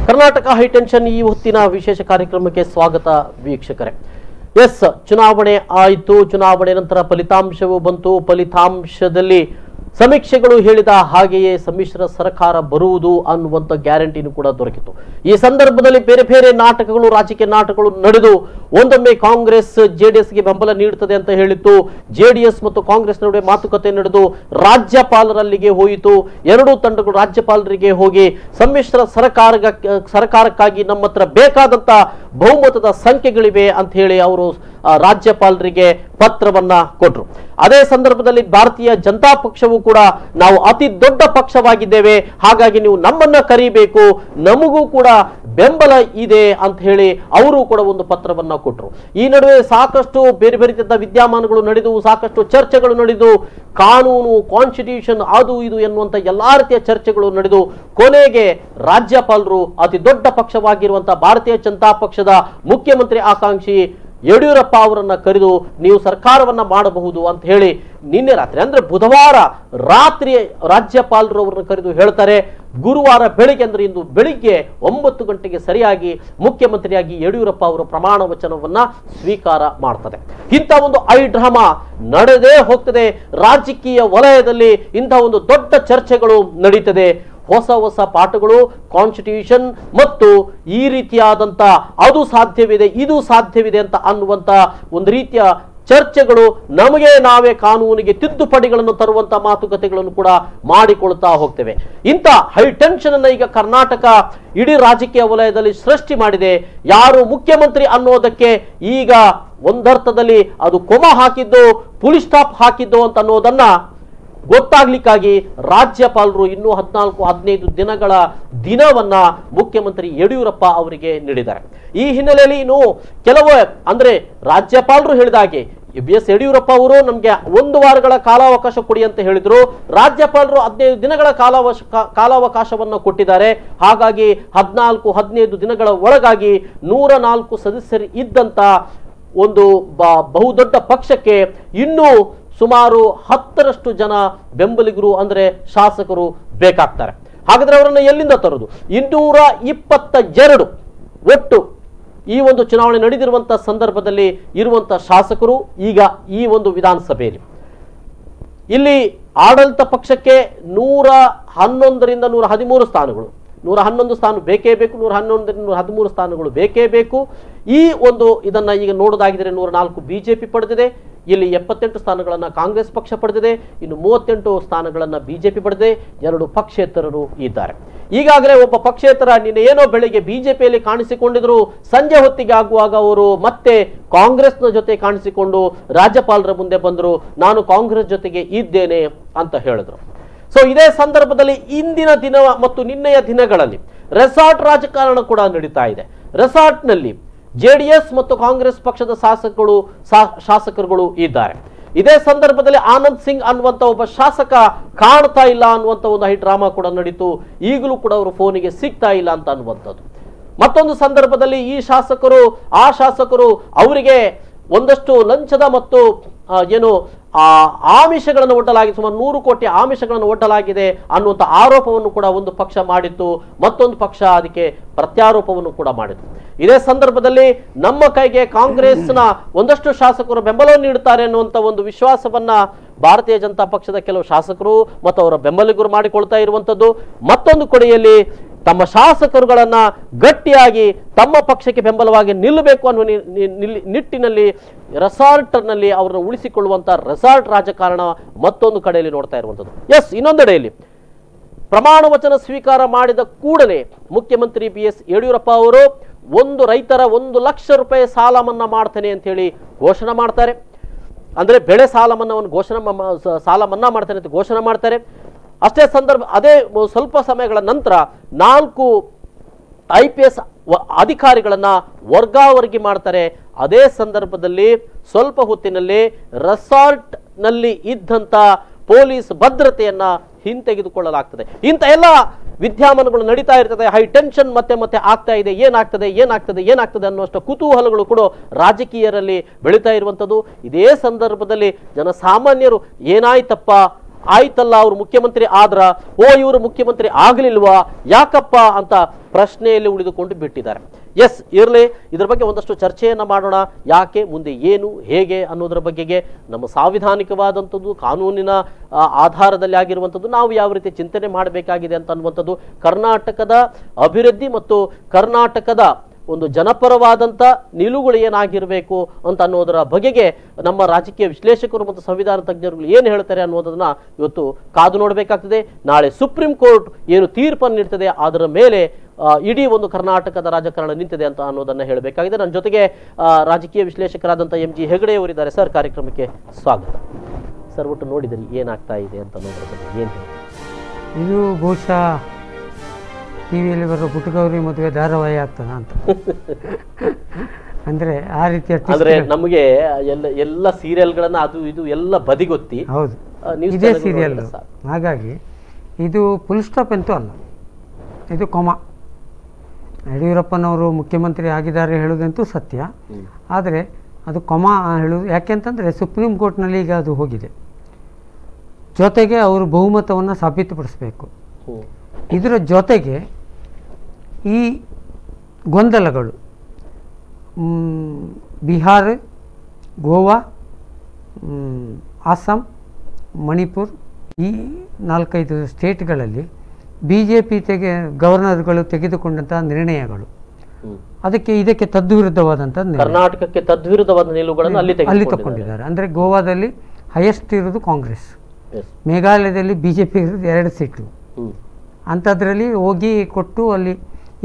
Karnataka high tension ಈ ಹೊತ್ತಿನ ವಿಶೇಷ ಕಾರ್ಯಕ್ರಮಕ್ಕೆ ಸ್ವಾಗತ ವೀಕ್ಷಕರೇ. ಎಸ್, ಚುನಾವಣೆ ಆಯಿತು. ಚುನಾವಣೆ ನಂತರ ಫಲಿತಾಂಶವೂ ಬಂತು. ಫಲಿತಾಂಶದಲ್ಲಿ ಸಮೀಕ್ಷೆಗಳು ಹೇಳಿದ ಹಾಗೆಯೇ ಸಮ್ಮಿಶ್ರ ಸರ್ಕಾರ ಬರುವುದು ಅನ್ನುವಂಥ ಗ್ಯಾರಂಟಿನೂ ಕೂಡ ದೊರಕಿತು. ಈ ಸಂದರ್ಭದಲ್ಲಿ ಬೇರೆ ಬೇರೆ ನಾಟಕಗಳು, ರಾಜಕೀಯ ನಾಟಕಗಳು ನಡೆದು ಒಂದೊಮ್ಮೆ ಕಾಂಗ್ರೆಸ್ ಜೆಡಿಎಸ್ಗೆ ಬೆಂಬಲ ನೀಡುತ್ತದೆ ಅಂತ ಹೇಳಿತ್ತು. ಜೆಡಿಎಸ್ ಮತ್ತು ಕಾಂಗ್ರೆಸ್ ನಡುವೆ ಮಾತುಕತೆ ನಡೆದು ರಾಜ್ಯಪಾಲರಲ್ಲಿಗೆ ಹೋಯಿತು. ಎರಡೂ ತಂಡಗಳು ರಾಜ್ಯಪಾಲರಿಗೆ ಹೋಗಿ ಸಮ್ಮಿಶ್ರ ಸರ್ಕಾರಕ್ಕಾಗಿ ನಮ್ಮ ಹತ್ರ ಬೇಕಾದಂತ ಬಹುಮತದ ಸಂಖ್ಯೆಗಳಿವೆ ಅಂತ ಹೇಳಿ ಅವರು ರಾಜ್ಯಪಾಲರಿಗೆ ಪತ್ರವನ್ನ ಕೊಟ್ಟರು. ಅದೇ ಸಂದರ್ಭದಲ್ಲಿ ಭಾರತೀಯ ಜನತಾ ಪಕ್ಷವು ಕೂಡ ನಾವು ಅತಿ ದೊಡ್ಡ ಪಕ್ಷವಾಗಿದ್ದೇವೆ, ಹಾಗಾಗಿ ನೀವು ನಮ್ಮನ್ನ ಕರೀಬೇಕು, ನಮಗೂ ಕೂಡ ಬೆಂಬಲ ಇದೆ ಅಂತ ಹೇಳಿ ಅವರು ಕೂಡ ಒಂದು ಪತ್ರವನ್ನ ಕೊಟ್ಟರು. ಈ ನಡುವೆ ಸಾಕಷ್ಟು ಬೇರೆ ಬೇರೆ ವಿದ್ಯಮಾನಗಳು ನಡೆದು, ಸಾಕಷ್ಟು ಚರ್ಚೆಗಳು ನಡೆದು, ಕಾನೂನು, ಕಾನ್ಸ್ಟಿಟ್ಯೂಷನ್, ಅದು ಇದು ಎನ್ನುವಂತ ಎಲ್ಲಾ ರೀತಿಯ ಚರ್ಚೆಗಳು ನಡೆದು ಕೊನೆಗೆ ರಾಜ್ಯಪಾಲರು ಅತಿ ದೊಡ್ಡ ಪಕ್ಷವಾಗಿರುವಂತಹ ಭಾರತೀಯ ಜನತಾ ಪಕ್ಷದ ಮುಖ್ಯಮಂತ್ರಿ ಆಕಾಂಕ್ಷಿ ಯಡಿಯೂರಪ್ಪ ಅವರನ್ನ ಕರೆದು ನೀವು ಸರ್ಕಾರವನ್ನ ಮಾಡಬಹುದು ಅಂತ ಹೇಳಿ ನಿನ್ನೆ ರಾತ್ರಿ ಅಂದ್ರೆ ಬುಧವಾರ ರಾತ್ರಿ ರಾಜ್ಯಪಾಲರು ಅವರನ್ನು ಕರೆದು ಹೇಳ್ತಾರೆ. ಗುರುವಾರ ಬೆಳಿಗ್ಗೆ ಅಂದ್ರೆ ಇಂದು ಬೆಳಿಗ್ಗೆ 9 ಗಂಟೆಗೆ ಸರಿಯಾಗಿ ಮುಖ್ಯಮಂತ್ರಿಯಾಗಿ ಯಡಿಯೂರಪ್ಪ ಅವರು ಪ್ರಮಾಣ ವಚನವನ್ನ ಸ್ವೀಕಾರ ಮಾಡ್ತಾರೆ. ಇಂಥ ಒಂದು ಐ ಡ್ರಾಮಾ ನಡೆದೇ ಹೋಗ್ತದೆ. ರಾಜಕೀಯ ವಲಯದಲ್ಲಿ ಇಂಥ ಒಂದು ದೊಡ್ಡ ಚರ್ಚೆಗಳು ನಡೀತದೆ. ಹೊಸ ಹೊಸ ಪಾಠಗಳು, ಕಾನ್ಸ್ಟಿಟ್ಯೂಷನ್ ಮತ್ತು ಈ ರೀತಿಯಾದಂತ ಅದು ಸಾಧ್ಯವಿದೆ, ಇದು ಸಾಧ್ಯವಿದೆ ಅಂತ ಅನ್ನುವಂತ ಒಂದು ರೀತಿಯ ಚರ್ಚೆಗಳು, ನಮಗೆ ನಾವೇ ಕಾನೂನಿಗೆ ತಿದ್ದುಪಡಿಗಳನ್ನು ತರುವಂತ ಮಾತುಕತೆಗಳನ್ನು ಕೂಡ ಮಾಡಿಕೊಳ್ತಾ ಹೋಗ್ತೇವೆ. ಇಂಥ ಹೈ ಟೆನ್ಷನ್ ಅನ್ನ ಈಗ ಕರ್ನಾಟಕ ಇಡೀ ರಾಜಕೀಯ ವಲಯದಲ್ಲಿ ಸೃಷ್ಟಿ ಮಾಡಿದೆ. ಯಾರು ಮುಖ್ಯಮಂತ್ರಿ ಅನ್ನೋದಕ್ಕೆ ಈಗ ಒಂದರ್ಥದಲ್ಲಿ ಅದು ಕೊಮ ಹಾಕಿದ್ದು, ಫುಲ್ ಸ್ಟಾಪ್ ಹಾಕಿದ್ದು ಅಂತ ಅನ್ನೋದನ್ನ ಗೊತ್ತಾಗ್ಲಿಕ್ಕಾಗಿ ರಾಜ್ಯಪಾಲರು ಇನ್ನೂ 14-15 ದಿನಗಳ ದಿನವನ್ನ ಮುಖ್ಯಮಂತ್ರಿ ಯಡಿಯೂರಪ್ಪ ಅವರಿಗೆ ನೀಡಿದ್ದಾರೆ. ಈ ಹಿನ್ನೆಲೆಯಲ್ಲಿ ಇನ್ನು ಕೆಲವು ಅಂದ್ರೆ ರಾಜ್ಯಪಾಲರು ಹೇಳಿದಾಗೆ BS ಯಡಿಯೂರಪ್ಪ ಅವರು ನಮ್ಗೆ 1 ವಾರಗಳ ಕಾಲಾವಕಾಶ ಕೊಡಿ ಅಂತ ಹೇಳಿದ್ರು. ರಾಜ್ಯಪಾಲರು 15 ದಿನಗಳ ಕಾಲಾವಕಾಶವನ್ನು ಕೊಟ್ಟಿದ್ದಾರೆ. ಹಾಗಾಗಿ 14-15 ದಿನಗಳ ಒಳಗಾಗಿ 104 ಸದಸ್ಯರು ಇದ್ದಂತ ಒಂದು ಬಹುದೊಡ್ಡ ಪಕ್ಷಕ್ಕೆ ಇನ್ನೂ ಸುಮಾರು 10ರಷ್ಟು ಜನ ಬೆಂಬಲಿಗರು ಅಂದ್ರೆ ಶಾಸಕರು ಬೇಕಾಗ್ತಾರೆ. ಹಾಗಾದ್ರೆ ಅವರನ್ನು ಎಲ್ಲಿಂದ ತರುವುದು? 222 ಒಟ್ಟು ಈ ಒಂದು ಚುನಾವಣೆ ನಡೆದಿರುವಂತಹ ಸಂದರ್ಭದಲ್ಲಿ ಇರುವಂತಹ ಶಾಸಕರು ಈಗ ಈ ಒಂದು ವಿಧಾನಸಭೆಯಲ್ಲಿ ಇಲ್ಲಿ ಆಡಳಿತ ಪಕ್ಷಕ್ಕೆ 111ರಿಂದ 113 ಸ್ಥಾನಗಳು, 111 ಸ್ಥಾನ ಬೇಕೇ ಬೇಕು, 111ರಿಂದ 113 ಸ್ಥಾನಗಳು ಬೇಕೇ ಬೇಕು. ಈ ಒಂದು ಇದನ್ನ ಈಗ ನೋಡೋದಾಗಿದ್ರೆ 104 ಬಿಜೆಪಿ ಪಡೆದಿದೆ, ಇಲ್ಲಿ 78 ಸ್ಥಾನಗಳನ್ನ ಕಾಂಗ್ರೆಸ್ ಪಕ್ಷ ಪಡೆದಿದೆ, ಇನ್ನು 38 ಸ್ಥಾನಗಳನ್ನ ಬಿಜೆಪಿ ಪಡೆದಿದೆ. 2 ಪಕ್ಷೇತರರು ಇದ್ದಾರೆ. ಈಗಾಗಲೇ ಒಬ್ಬ ಪಕ್ಷೇತರ ನಿನ್ನೆ ಏನೋ ಬೆಳಿಗ್ಗೆ ಬಿಜೆಪಿಯಲ್ಲಿ ಕಾಣಿಸಿಕೊಂಡಿದ್ರು, ಸಂಜೆ ಹೊತ್ತಿಗೆ ಆಗುವಾಗ ಅವರು ಮತ್ತೆ ಕಾಂಗ್ರೆಸ್ನ ಜೊತೆ ಕಾಣಿಸಿಕೊಂಡು ರಾಜ್ಯಪಾಲರ ಮುಂದೆ ಬಂದರು, ನಾನು ಕಾಂಗ್ರೆಸ್ ಜೊತೆಗೆ ಇದ್ದೇನೆ ಅಂತ ಹೇಳಿದ್ರು. ಸೊ ಇದೇ ಸಂದರ್ಭದಲ್ಲಿ ಇಂದಿನ ದಿನ ಮತ್ತು ನಿನ್ನೆಯ ದಿನಗಳಲ್ಲಿ ರೆಸಾರ್ಟ್ ರಾಜಕಾರಣ ಕೂಡ ನಡೀತಾ ಇದೆ. ರೆಸಾರ್ಟ್ನಲ್ಲಿ ಜೆಡಿಎಸ್ ಮತ್ತು ಕಾಂಗ್ರೆಸ್ ಪಕ್ಷದ ಶಾಸಕರುಗಳು ಇದ್ದಾರೆ. ಇದೇ ಸಂದರ್ಭದಲ್ಲಿ ಆನಂದ್ ಸಿಂಗ್ ಅನ್ನುವಂತ ಒಬ್ಬ ಶಾಸಕ ಕಾಣ್ತಾ ಇಲ್ಲ ಅನ್ನುವಂತ ಒಂದು ಹೈ ಡ್ರಾಮಾ ಕೂಡ ನಡೀತು. ಈಗಲೂ ಕೂಡ ಅವರು ಫೋನಿಗೆ ಸಿಗ್ತಾ ಇಲ್ಲ ಅಂತ ಅನ್ನುವಂಥದ್ದು. ಮತ್ತೊಂದು ಸಂದರ್ಭದಲ್ಲಿ ಈ ಶಾಸಕರು ಆ ಶಾಸಕರು ಅವರಿಗೆ ಒಂದಷ್ಟು ಲಂಚದ ಮತ್ತು ಏನು ಆಮಿಷಗಳನ್ನು ಒಡ್ಡಲಾಗಿದೆ, ಸುಮಾರು 100 ಕೋಟಿ ಆಮಿಷಗಳನ್ನು ಒಡ್ಡಲಾಗಿದೆ ಅನ್ನುವಂಥ ಆರೋಪವನ್ನು ಕೂಡ ಒಂದು ಪಕ್ಷ ಮಾಡಿತ್ತು, ಮತ್ತೊಂದು ಪಕ್ಷ ಅದಕ್ಕೆ ಪ್ರತ್ಯಾರೋಪವನ್ನು ಕೂಡ ಮಾಡಿತ್ತು. ಇದೇ ಸಂದರ್ಭದಲ್ಲಿ ನಮ್ಮ ಕೈಗೆ ಕಾಂಗ್ರೆಸ್ನ ಒಂದಷ್ಟು ಶಾಸಕರು ಬೆಂಬಲವನ್ನು ನೀಡುತ್ತಾರೆ ಅನ್ನುವಂಥ ಒಂದು ವಿಶ್ವಾಸವನ್ನ ಭಾರತೀಯ ಜನತಾ ಪಕ್ಷದ ಕೆಲವು ಶಾಸಕರು ಮತ್ತು ಅವರ ಬೆಂಬಲಿಗರು ಮಾಡಿಕೊಳ್ತಾ ಇರುವಂಥದ್ದು. ಮತ್ತೊಂದು ಕಡೆಯಲ್ಲಿ ತಮ್ಮ ಶಾಸಕರುಗಳನ್ನ ಗಟ್ಟಿಯಾಗಿ ತಮ್ಮ ಪಕ್ಷಕ್ಕೆ ಬೆಂಬಲವಾಗಿ ನಿಲ್ಲಬೇಕು ಅನ್ನುವ ನಿಟ್ಟಿನಲ್ಲಿ ರೆಸಾರ್ಟ್ನಲ್ಲಿ ಅವರನ್ನು ಉಳಿಸಿಕೊಳ್ಳುವಂತ ರೆಸಾರ್ಟ್ ರಾಜಕಾರಣ ಮತ್ತೊಂದು ಕಡೆಯಲ್ಲಿ ನೋಡ್ತಾ ಇರುವಂಥದ್ದು. ಎಸ್, ಇನ್ನೊಂದೆಡೆಯಲ್ಲಿ ಪ್ರಮಾಣ ವಚನ ಸ್ವೀಕಾರ ಮಾಡಿದ ಕೂಡಲೇ ಮುಖ್ಯಮಂತ್ರಿ BS ಯಡಿಯೂರಪ್ಪ ಅವರು ರೈತರ 1 ಲಕ್ಷ ರೂಪಾಯಿ ಸಾಲ ಮನ್ನಾ ಮಾಡ್ತೇನೆ ಅಂತ ಹೇಳಿ ಘೋಷಣೆ ಮಾಡ್ತಾರೆ. ಅಂದ್ರೆ ಬೆಳೆ ಸಾಲ ಮನ್ನಾವನ್ನು ಸಾಲ ಮನ್ನಾ ಮಾಡ್ತೇನೆ ಅಂತ ಘೋಷಣೆ ಮಾಡ್ತಾರೆ. ಅಷ್ಟೇ ಸಂದರ್ಭ ಅದೇ ಸ್ವಲ್ಪ ಸಮಯಗಳ ನಂತರ 4 IPS ಅಧಿಕಾರಿಗಳನ್ನ ವರ್ಗಾವಣೆ ಮಾಡ್ತಾರೆ. ಅದೇ ಸಂದರ್ಭದಲ್ಲಿ ಸ್ವಲ್ಪ ಹೊತ್ತಿನಲ್ಲಿ ರೆಸಾರ್ಟ್ ನಲ್ಲಿ ಇದ್ದಂತ ಪೊಲೀಸ್ ಭದ್ರತೆಯನ್ನ ಹಿಂತೆಗೆದುಕೊಳ್ಳಲಾಗ್ತದೆ. ಇಂಥ ಎಲ್ಲ ವಿದ್ಯಮಾನಗಳು ನಡೀತಾ ಇರ್ತದೆ. ಹೈ ಟೆನ್ಷನ್ ಮತ್ತೆ ಮತ್ತೆ ಆಗ್ತಾ ಇದೆ. ಏನಾಗ್ತದೆ ಅನ್ನುವಷ್ಟು ಕುತೂಹಲಗಳು ಕೂಡ ರಾಜಕೀಯರಲ್ಲಿ ಬೆಳೀತಾ ಇರುವಂಥದ್ದು. ಇದೇ ಸಂದರ್ಭದಲ್ಲಿ ಜನಸಾಮಾನ್ಯರು ಏನಾಯ್ತಪ್ಪ ಆಯ್ತಲ್ಲ ಅವ್ರು ಮುಖ್ಯಮಂತ್ರಿ ಆದ್ರ, ಓ ಇವರು ಮುಖ್ಯಮಂತ್ರಿ ಆಗಲಿಲ್ವಾ, ಯಾಕಪ್ಪ ಅಂತ ಪ್ರಶ್ನೆಯಲ್ಲಿ ಉಳಿದುಕೊಂಡು ಬಿಟ್ಟಿದ್ದಾರೆ. ಎಸ್ ಇರಲಿ, ಇದರ ಬಗ್ಗೆ ಒಂದಷ್ಟು ಚರ್ಚೆಯನ್ನ ಮಾಡೋಣ. ಯಾಕೆ, ಮುಂದೆ ಏನು, ಹೇಗೆ ಅನ್ನೋದರ ಬಗ್ಗೆಗೆ ನಮ್ಮ ಸಾಂವಿಧಾನಿಕವಾದಂಥದ್ದು, ಕಾನೂನಿನ ಆಧಾರದಲ್ಲಿ ಆಗಿರುವಂಥದ್ದು, ನಾವು ಯಾವ ರೀತಿ ಚಿಂತನೆ ಮಾಡಬೇಕಾಗಿದೆ ಅಂತ ಅನ್ನುವಂಥದ್ದು, ಕರ್ನಾಟಕದ ಅಭಿವೃದ್ಧಿ ಮತ್ತು ಕರ್ನಾಟಕದ ಒಂದು ಜನಪರವಾದಂಥ ನಿಲುವುಗಳು ಏನಾಗಿರಬೇಕು ಅಂತ ಅನ್ನೋದರ ಬಗೆಗೆ ನಮ್ಮ ರಾಜಕೀಯ ವಿಶ್ಲೇಷಕರು ಮತ್ತು ಸಂವಿಧಾನ ತಜ್ಞರುಗಳು ಏನು ಹೇಳ್ತಾರೆ ಅನ್ನೋದನ್ನ ಇವತ್ತು ಕಾದು ನೋಡಬೇಕಾಗ್ತದೆ. ನಾಳೆ ಸುಪ್ರೀಂ ಕೋರ್ಟ್ ಏನು ತೀರ್ಪನ್ನು ನೀಡ್ತದೆ ಅದರ ಮೇಲೆ ಇಡೀ ಒಂದು ಕರ್ನಾಟಕದ ರಾಜಕಾರಣ ನಿಂತಿದೆ ಅಂತ ಅನ್ನೋದನ್ನ ಹೇಳಬೇಕಾಗಿದೆ. ನನ್ನ ಜೊತೆಗೆ ರಾಜಕೀಯ ವಿಶ್ಲೇಷಕರಾದಂಥ MG ಹೆಗಡೆ ಅವರಿದ್ದಾರೆ. ಸರ್, ಕಾರ್ಯಕ್ರಮಕ್ಕೆ ಸ್ವಾಗತ. ಸರ್, ಒಟ್ಟು ನೋಡಿದ್ರಿ ಏನಾಗ್ತಾ ಇದೆ ಅಂತ ಅನ್ನೋದ್ರ ಬಗ್ಗೆ ಏನು ಹೇಳಿ? ಇದು ಬಹುಶಃ ಟಿವಿಯಲ್ಲಿ ಬರೋ ಪುಟ್ಟಗೌರಿ ಮದುವೆ ಧಾರಾವಾಹಿ ಆಗ್ತದ ಅಂತ ಅಂದ್ರೆ ಆ ರೀತಿಯ ಅಂದ್ರೆ ನಮಗೆ ಎಲ್ಲ ಸೀರಿಯಲ್ಗಳನ್ನ ಅದು ಇದು ಎಲ್ಲ ಬದಿಗೊತ್ತಿ, ಹೌದು ಇದೇ ಸೀರಿಯಲ್. ಹಾಗಾಗಿ ಇದು ಫುಲ್ ಸ್ಟಾಪ್ ಅಂತೂ ಅಲ್ಲ, ಇದು ಕೊಮ. ಯಡಿಯೂರಪ್ಪನವರು ಮುಖ್ಯಮಂತ್ರಿ ಆಗಿದ್ದಾರೆ ಹೇಳೋದಂತೂ ಸತ್ಯ, ಆದರೆ ಅದು ಕೊಮ ಹೇಳೋದು ಯಾಕೆಂತಂದರೆ ಸುಪ್ರೀಂ ಕೋರ್ಟ್ನಲ್ಲಿ ಈಗ ಅದು ಹೋಗಿದೆ. ಜೊತೆಗೆ ಅವರು ಬಹುಮತವನ್ನು ಸಾಬೀತುಪಡಿಸಬೇಕು. ಇದರ ಜೊತೆಗೆ ಈ ಗೊಂದಲಗಳು ಬಿಹಾರ, ಗೋವಾ, ಅಸ್ಸಾಂ, ಮಣಿಪುರ್ ಈ 4-5 ಸ್ಟೇಟ್ಗಳಲ್ಲಿ BJP ಗವರ್ನರ್ಗಳು ತೆಗೆದುಕೊಂಡಂಥ ನಿರ್ಣಯಗಳು ಇದಕ್ಕೆ ತದ್ವಿರುದ್ಧವಾದಂಥ ಕರ್ನಾಟಕಕ್ಕೆ ತದ್ವಿರುದ್ಧವಾದ ನಿಲುವುಗಳನ್ನು ಅಲ್ಲಿ ತಗೊಂಡಿದ್ದಾರೆ. ಅಂದರೆ ಗೋವಾದಲ್ಲಿ ಹೈಯೆಸ್ಟ್ ಇರೋದು ಕಾಂಗ್ರೆಸ್, ಮೇಘಾಲಯದಲ್ಲಿ BJP ಇರೋದು 2 ಸೀಟು. ಅಂಥದ್ರಲ್ಲಿ ಹೋಗಿ ಕೊಟ್ಟು ಅಲ್ಲಿ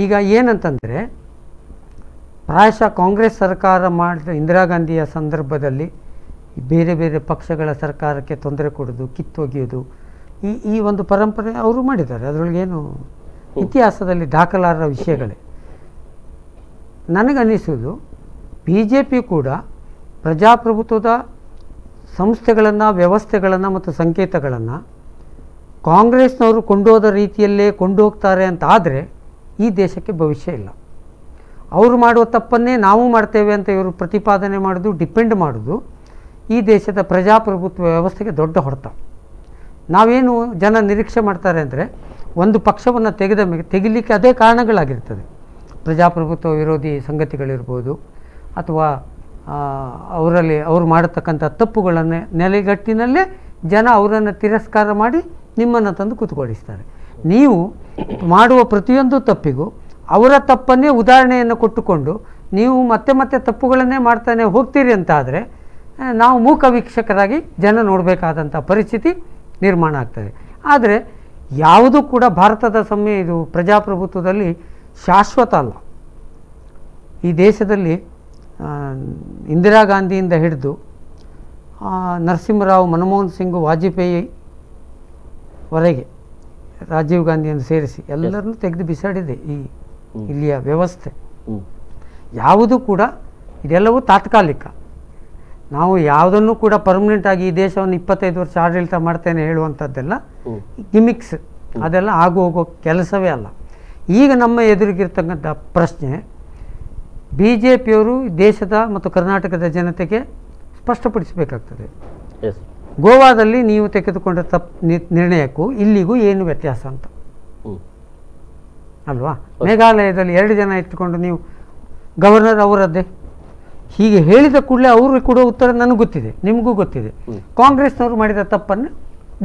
ಈಗ ಏನಂತಂದರೆ ಪ್ರಾಯಶಃ ಕಾಂಗ್ರೆಸ್ ಸರ್ಕಾರ ಮಾಡಿದ ಇಂದಿರಾ ಗಾಂಧಿಯ ಸಂದರ್ಭದಲ್ಲಿ ಬೇರೆ ಬೇರೆ ಪಕ್ಷಗಳ ಸರ್ಕಾರಕ್ಕೆ ತೊಂದರೆ ಕೊಡೋದು, ಕಿತ್ತೊಗೆಯೋದು, ಈ ಒಂದು ಪರಂಪರೆ ಅವರು ಮಾಡಿದ್ದಾರೆ. ಅದರೊಳಗೇನು ಇತಿಹಾಸದಲ್ಲಿ ದಾಖಲಾದ ವಿಷಯಗಳೇ. ನನಗನ್ನಿಸೋದು BJP ಕೂಡ ಪ್ರಜಾಪ್ರಭುತ್ವದ ಸಂಸ್ಥೆಗಳನ್ನು, ವ್ಯವಸ್ಥೆಗಳನ್ನು ಮತ್ತು ಸಂಕೇತಗಳನ್ನು ಕಾಂಗ್ರೆಸ್ನವರು ಕೊಂಡೋದ ರೀತಿಯಲ್ಲೇ ಕೊಂಡೋಗ್ತಾರೆ ಅಂತ ಆದರೆ ಈ ದೇಶಕ್ಕೆ ಭವಿಷ್ಯ ಇಲ್ಲ. ಅವರು ಮಾಡುವ ತಪ್ಪನ್ನೇ ನಾವು ಮಾಡ್ತೇವೆ ಅಂತ ಇವರು ಪ್ರತಿಪಾದನೆ ಮಾಡೋದು, ಡಿಪೆಂಡ್ ಮಾಡೋದು ಈ ದೇಶದ ಪ್ರಜಾಪ್ರಭುತ್ವ ವ್ಯವಸ್ಥೆಗೆ ದೊಡ್ಡ ಹೊಡೆತ. ನಾವೇನು ಜನ ನಿರೀಕ್ಷೆ ಮಾಡ್ತಾರೆ ಅಂದರೆ ಒಂದು ಪಕ್ಷವನ್ನು ತೆಗಿಲಿಕ್ಕೆ ಅದೇ ಕಾರಣಗಳಾಗಿರ್ತದೆ. ಪ್ರಜಾಪ್ರಭುತ್ವ ವಿರೋಧಿ ಸಂಗತಿಗಳಿರ್ಬೋದು, ಅಥವಾ ಅವರು ಮಾಡತಕ್ಕಂಥ ತಪ್ಪುಗಳನ್ನು ನೆಲೆಗಟ್ಟಿನಲ್ಲೇ ಜನ ಅವರನ್ನು ತಿರಸ್ಕಾರ ಮಾಡಿ ನಿಮ್ಮನ್ನು ತಂದು ಕೂತ್ಕೊಳಿಸ್ತಾರೆ. ನೀವು ಮಾಡುವ ಪ್ರತಿಯೊಂದು ತಪ್ಪಿಗೂ ಅವರ ತಪ್ಪನ್ನೇ ಉದಾಹರಣೆಯನ್ನು ಕೊಟ್ಟುಕೊಂಡು ನೀವು ಮತ್ತೆ ಮತ್ತೆ ತಪ್ಪುಗಳನ್ನೇ ಮಾಡ್ತಾನೆ ಹೋಗ್ತೀರಿ ಅಂತ ಆದರೆ ನಾವು ಮೂಕ ವೀಕ್ಷಕರಾಗಿ ಜನ ನೋಡಬೇಕಾದಂಥ ಪರಿಸ್ಥಿತಿ ನಿರ್ಮಾಣ ಆಗ್ತದೆ. ಆದರೆ ಯಾವುದೂ ಕೂಡ ಭಾರತದ ಇದು ಪ್ರಜಾಪ್ರಭುತ್ವದಲ್ಲಿ ಶಾಶ್ವತ ಅಲ್ಲ. ಈ ದೇಶದಲ್ಲಿ ಇಂದಿರಾ ಗಾಂಧಿಯಿಂದ ಹಿಡಿದು ನರಸಿಂಹರಾವ್, ಮನಮೋಹನ್ ಸಿಂಗ್, ವಾಜಪೇಯಿವರೆಗೆ, ರಾಜೀವ್ ಗಾಂಧಿಯನ್ನು ಸೇರಿಸಿ ಎಲ್ಲರನ್ನೂ ತೆಗೆದು ಬಿಸಾಡಿದೆ ಇಲ್ಲಿಯ ವ್ಯವಸ್ಥೆ. ಯಾವುದೂ ಕೂಡ ಇದೆಲ್ಲವೂ ತಾತ್ಕಾಲಿಕ. ನಾವು ಯಾವುದನ್ನು ಕೂಡ ಪರ್ಮನೆಂಟ್ ಆಗಿ ಈ ದೇಶವನ್ನು 25 ವರ್ಷ ಆಡಳಿತ ಮಾಡ್ತೇನೆ ಹೇಳುವಂಥದ್ದೆಲ್ಲ ಗಿಮಿಕ್ಸ್, ಅದೆಲ್ಲ ಹೋಗೋ ಕೆಲಸವೇ ಅಲ್ಲ. ಈಗ ನಮ್ಮ ಎದುರಿಗಿರ್ತಕ್ಕಂಥ ಪ್ರಶ್ನೆ, BJPಯವರು ದೇಶದ ಮತ್ತು ಕರ್ನಾಟಕದ ಜನತೆಗೆ ಸ್ಪಷ್ಟಪಡಿಸಬೇಕಾಗ್ತದೆ. ಗೋವಾದಲ್ಲಿ ನೀವು ತೆಗೆದುಕೊಂಡ ನಿರ್ಣಯಕ್ಕೂ ಇಲ್ಲಿಗೂ ಏನು ವ್ಯತ್ಯಾಸ ಅಂತ ಅಲ್ವಾ? ಮೇಘಾಲಯದಲ್ಲಿ 2 ಜನ ಇಟ್ಟುಕೊಂಡು ನೀವು ಗವರ್ನರ್ ಅವರದ್ದೇ ಹೀಗೆ ಹೇಳಿದ ಕೂಡಲೇ ಅವರು ಕೂಡ ಉತ್ತರ ನನಗೆ ಗೊತ್ತಿದೆ, ನಿಮಗೂ ಗೊತ್ತಿದೆ. ಕಾಂಗ್ರೆಸ್ನವರು ಮಾಡಿದ ತಪ್ಪನ್ನು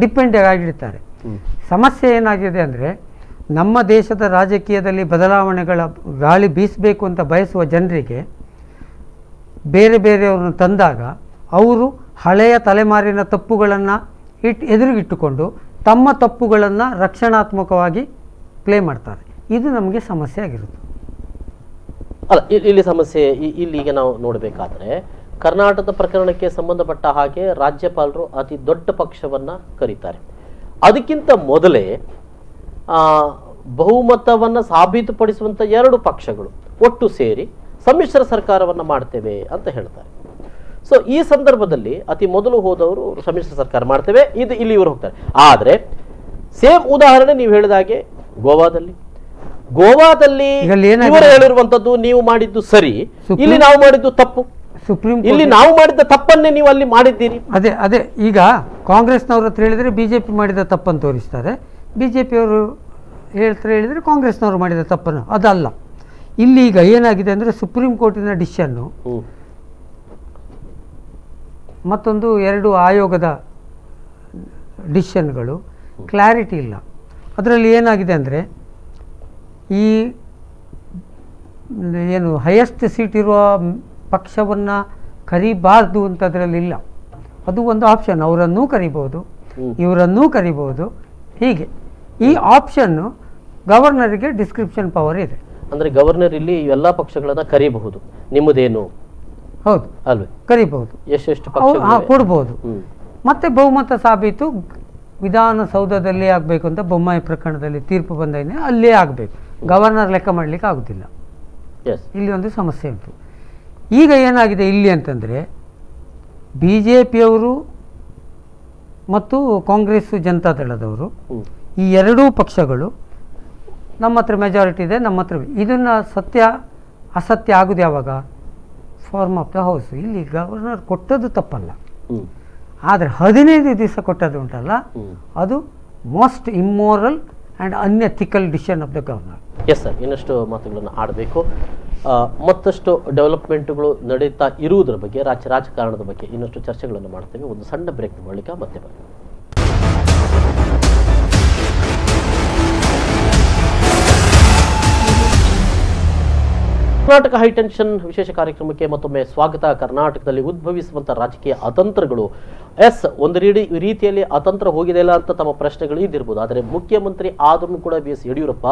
ಡಿಪೆಂಡ್ ಆಗಿರ್ತಾರೆ. ಸಮಸ್ಯೆ ಏನಾಗಿದೆ ಅಂದರೆ ನಮ್ಮ ದೇಶದ ರಾಜಕೀಯದಲ್ಲಿ ಬದಲಾವಣೆಗಳ ಗಾಳಿ ಬೀಸಬೇಕು ಅಂತ ಬಯಸುವ ಜನರಿಗೆ ಬೇರೆ ಬೇರೆಯವ್ರನ್ನ ತಂದಾಗ ಅವರು ಹಳೆಯ ತಲೆಮಾರಿನ ತಪ್ಪುಗಳನ್ನು ಎದುರಿಗಿಟ್ಟುಕೊಂಡು ತಮ್ಮ ತಪ್ಪುಗಳನ್ನು ರಕ್ಷಣಾತ್ಮಕವಾಗಿ ಪ್ಲೇ ಮಾಡ್ತಾರೆ. ಇದು ನಮಗೆ ಸಮಸ್ಯೆ ಆಗಿರುತ್ತೆ. ಅಲ್ಲ, ಇಲ್ಲಿ ಸಮಸ್ಯೆ ಇಲ್ಲಿಗೆ ನಾವು ನೋಡಬೇಕಾದ್ರೆ ಕರ್ನಾಟಕದ ಪ್ರಕರಣಕ್ಕೆ ಸಂಬಂಧಪಟ್ಟ ಹಾಗೆ ರಾಜ್ಯಪಾಲರು ಅತಿ ದೊಡ್ಡ ಪಕ್ಷವನ್ನ ಕರೀತಾರೆ. ಅದಕ್ಕಿಂತ ಮೊದಲೇ ಬಹುಮತವನ್ನು ಸಾಬೀತುಪಡಿಸುವಂಥ 2 ಪಕ್ಷಗಳು ಒಟ್ಟು ಸೇರಿ ಸಮ್ಮಿಶ್ರ ಸರ್ಕಾರವನ್ನು ಮಾಡ್ತೇವೆ ಅಂತ ಹೇಳ್ತಾರೆ. ಸೊ ಈ ಸಂದರ್ಭದಲ್ಲಿ ಅತಿ ಮೊದಲು ಹೋದವರು ಸಮ್ಮಿಶ್ರ ಸರ್ಕಾರ ಮಾಡ್ತೇವೆ, ಇದು ಇಲ್ಲಿ ಇವರು ಹೋಗ್ತಾರೆ. ಆದರೆ ಸೇಮ್ ಉದಾಹರಣೆ ನೀವು ಹೇಳಿದ ಹಾಗೆ ಗೋವಾದಲ್ಲಿ ಇವರು ಹೇಳಿರುವಂತದ್ದು ನೀವು ಮಾಡಿದ್ದು ಸರಿ, ಇಲ್ಲಿ ನಾವು ಮಾಡಿದ್ದು ತಪ್ಪು. ಸುಪ್ರೀಂ ಇಲ್ಲಿ ನಾವು ಮಾಡಿದ ತಪ್ಪನ್ನೇ ನೀವು ಅಲ್ಲಿ ಮಾಡಿದ್ದೀರಿ. ಅದೇ ಅದೇ ಈಗ ಕಾಂಗ್ರೆಸ್ನವ್ರ ಹತ್ರ ಹೇಳಿದರೆ ಬಿಜೆಪಿ ಮಾಡಿದ ತಪ್ಪನ್ನು ತೋರಿಸ್ತಾರೆ, ಬಿಜೆಪಿಯವರು ಹೇಳಿದರೆ ಕಾಂಗ್ರೆಸ್ನವರು ಮಾಡಿದ ತಪ್ಪನ್ನು. ಅದಲ್ಲ, ಇಲ್ಲಿ ಈಗ ಏನಾಗಿದೆ ಅಂದರೆ ಸುಪ್ರೀಂ ಕೋರ್ಟಿನ ಡಿಸಿಷನ್ನು ಮತ್ತೊಂದು 2 ಆಯೋಗದ ಡಿಸಿಷನ್ಗಳು ಕ್ಲಾರಿಟಿ ಇಲ್ಲ. ಅದರಲ್ಲಿ ಏನಾಗಿದೆ ಅಂದರೆ ಈ ಏನು ಹೈಯೆಸ್ಟ್ ಸೀಟ್ ಇರುವ ಪಕ್ಷವನ್ನು ಕರಿಬಾರ್ದು ಅಂತದ್ರಲ್ಲಿಲ್ಲ. ಅದು ಒಂದು ಆಪ್ಷನ್, ಅವರನ್ನೂ ಕರಿಬೋದು, ಇವರನ್ನೂ ಕರಿಬೋದು. ಹೀಗೆ ಈ ಆಪ್ಷನ್ನು ಗವರ್ನರಿಗೆ ಡಿಸ್ಕ್ರಿಪ್ಷನ್ ಪವರ್ ಇದೆ. ಅಂದರೆ ಗವರ್ನರ್ ಇಲ್ಲಿ ಎಲ್ಲ ಪಕ್ಷಗಳನ್ನು ಕರೀಬಹುದು, ನಿಮ್ಮದೇನು? ಹೌದು, ಅಲ್ವೇ? ಕರಿಬಹುದು, ಎಷ್ಟು ಪಕ್ಷ ಕೊಡ್ಬೋದು. ಮತ್ತೆ ಬಹುಮತ ಸಾಬೀತು ವಿಧಾನಸೌಧದಲ್ಲಿ ಆಗಬೇಕು ಅಂತ ಬೊಮ್ಮಾಯಿ ಪ್ರಕರಣದಲ್ಲಿ ತೀರ್ಪು ಬಂದೇನೆ ಅಲ್ಲೇ ಆಗಬೇಕು. ಗವರ್ನರ್ ಲೆಕ್ಕ ಮಾಡಲಿಕ್ಕೆ ಆಗೋದಿಲ್ಲ. ಇಲ್ಲಿ ಒಂದು ಸಮಸ್ಯೆ ಉಂಟು. ಈಗ ಏನಾಗಿದೆ ಇಲ್ಲಿ ಅಂತಂದರೆ ಬಿ ಜೆ ಪಿಯವರು ಮತ್ತು ಕಾಂಗ್ರೆಸ್ ಜನತಾದಳದವರು ಈ 2 ಪಕ್ಷಗಳು ನಮ್ಮ ಹತ್ರ ಮೆಜಾರಿಟಿ ಇದೆ, ನಮ್ಮ ಹತ್ರ ಇದನ್ನು ಸತ್ಯ ಅಸತ್ಯ ಆಗೋದು ಯಾವಾಗ? Form of the house. ಇಲ್ಲಿ ಗವರ್ನರ್ ಕೊಟ್ಟದ್ದು ತಪ್ಪಲ್ಲ, ಆದರೆ 15 ದಿವಸ ಕೊಟ್ಟದ್ದು ಉಂಟಲ್ಲ, ಅದು most immoral and unethical decision of the governor. Yes sir, ಇನ್ನಷ್ಟು ಮಾತುಗಳನ್ನು ಆಡಬೇಕು. ಮತ್ತಷ್ಟು ಡೆವಲಪ್ಮೆಂಟ್ಗಳು ನಡೀತಾ ಇರುವುದರ ಬಗ್ಗೆ, ರಾಜಕಾರಣದ ಬಗ್ಗೆ ಇನ್ನಷ್ಟು ಚರ್ಚೆಗಳನ್ನು ಮಾಡ್ತೇವೆ. ಒಂದು ಸಣ್ಣ ಬ್ರೇಕ್ ಬಳಿಕ ಮತ್ತೆ ಬನ್ನಿ. ಕರ್ನಾಟಕ ಹೈಟೆನ್ಷನ್ ವಿಶೇಷ ಕಾರ್ಯಕ್ರಮಕ್ಕೆ ಮತ್ತೊಮ್ಮೆ ಸ್ವಾಗತ. ಕರ್ನಾಟಕದಲ್ಲಿ ಉದ್ಭವಿಸುವಂತಹ ರಾಜಕೀಯ ಅತಂತ್ರಗಳು ಒಂದು ರೀತಿಯಲ್ಲಿ ಅತಂತ್ರ ಹೋಗಿದೆಯಲ್ಲ ಅಂತ ತಮ್ಮ ಪ್ರಶ್ನೆಗಳು ಇದ್ದಿರ್ಬೋದು. ಆದರೆ ಮುಖ್ಯಮಂತ್ರಿ ಆದ್ರೂ ಕೂಡ ಬಿ ಎಸ್ ಯಡಿಯೂರಪ್ಪ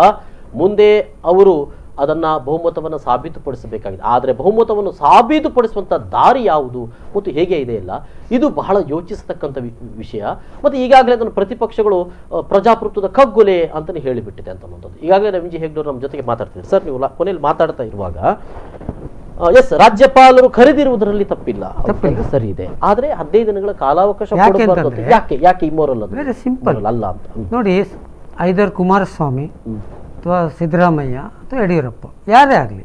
ಮುಂದೆ ಅವರು ಅದನ್ನ ಬಹುಮತವನ್ನು ಸಾಬೀತುಪಡಿಸಬೇಕಾಗಿದೆ. ಆದರೆ ಬಹುಮತವನ್ನು ಸಾಬೀತುಪಡಿಸುವಂತ ದಾರಿ ಯಾವುದು ಮತ್ತು ಹೇಗೆ ಇದೆಯಲ್ಲ, ಇದು ಬಹಳ ಯೋಚಿಸತಕ್ಕಂಥ ವಿಷಯ. ಮತ್ತೆ ಈಗಾಗಲೇ ಅದನ್ನು ಪ್ರತಿಪಕ್ಷಗಳು ಪ್ರಜಾಪ್ರಭುತ್ವದ ಕಗ್ಗೊಲೆ ಅಂತಾನೆ ಹೇಳಿಬಿಟ್ಟಿದೆ ಅಂತನ್ನುವಂಥದ್ದು. ಈಗಾಗಲೇ ರವಿಜಿ ಹೆಗ್ಡೋರ್ ನಮ್ಮ ಜೊತೆಗೆ ಮಾತಾಡ್ತಿದ್ದಾರೆ. ಸರ್, ನೀವು ಕೊನೆಯಲ್ಲಿ ಮಾತಾಡ್ತಾ ಇರುವಾಗ ರಾಜ್ಯಪಾಲರು ಖರೀದಿರುವುದರಲ್ಲಿ ತಪ್ಪಿಲ್ಲ, ಸರಿ ಇದೆ. ಆದ್ರೆ 15 ದಿನಗಳ ಕಾಲಾವಕಾಶ ಯಾಕೆ ಇಮ್ಮೋರಲ್ ವೆರಿ ಸಿಂಪಲ್ ಅಲ್ಲ ಅಂತ ನೋಡಿ. ಐದರ್ ಕುಮಾರಸ್ವಾಮಿ ಅಥವಾ ಸಿದ್ದರಾಮಯ್ಯ ಅಥವಾ ಯಡಿಯೂರಪ್ಪ ಯಾರೇ ಆಗಲಿ,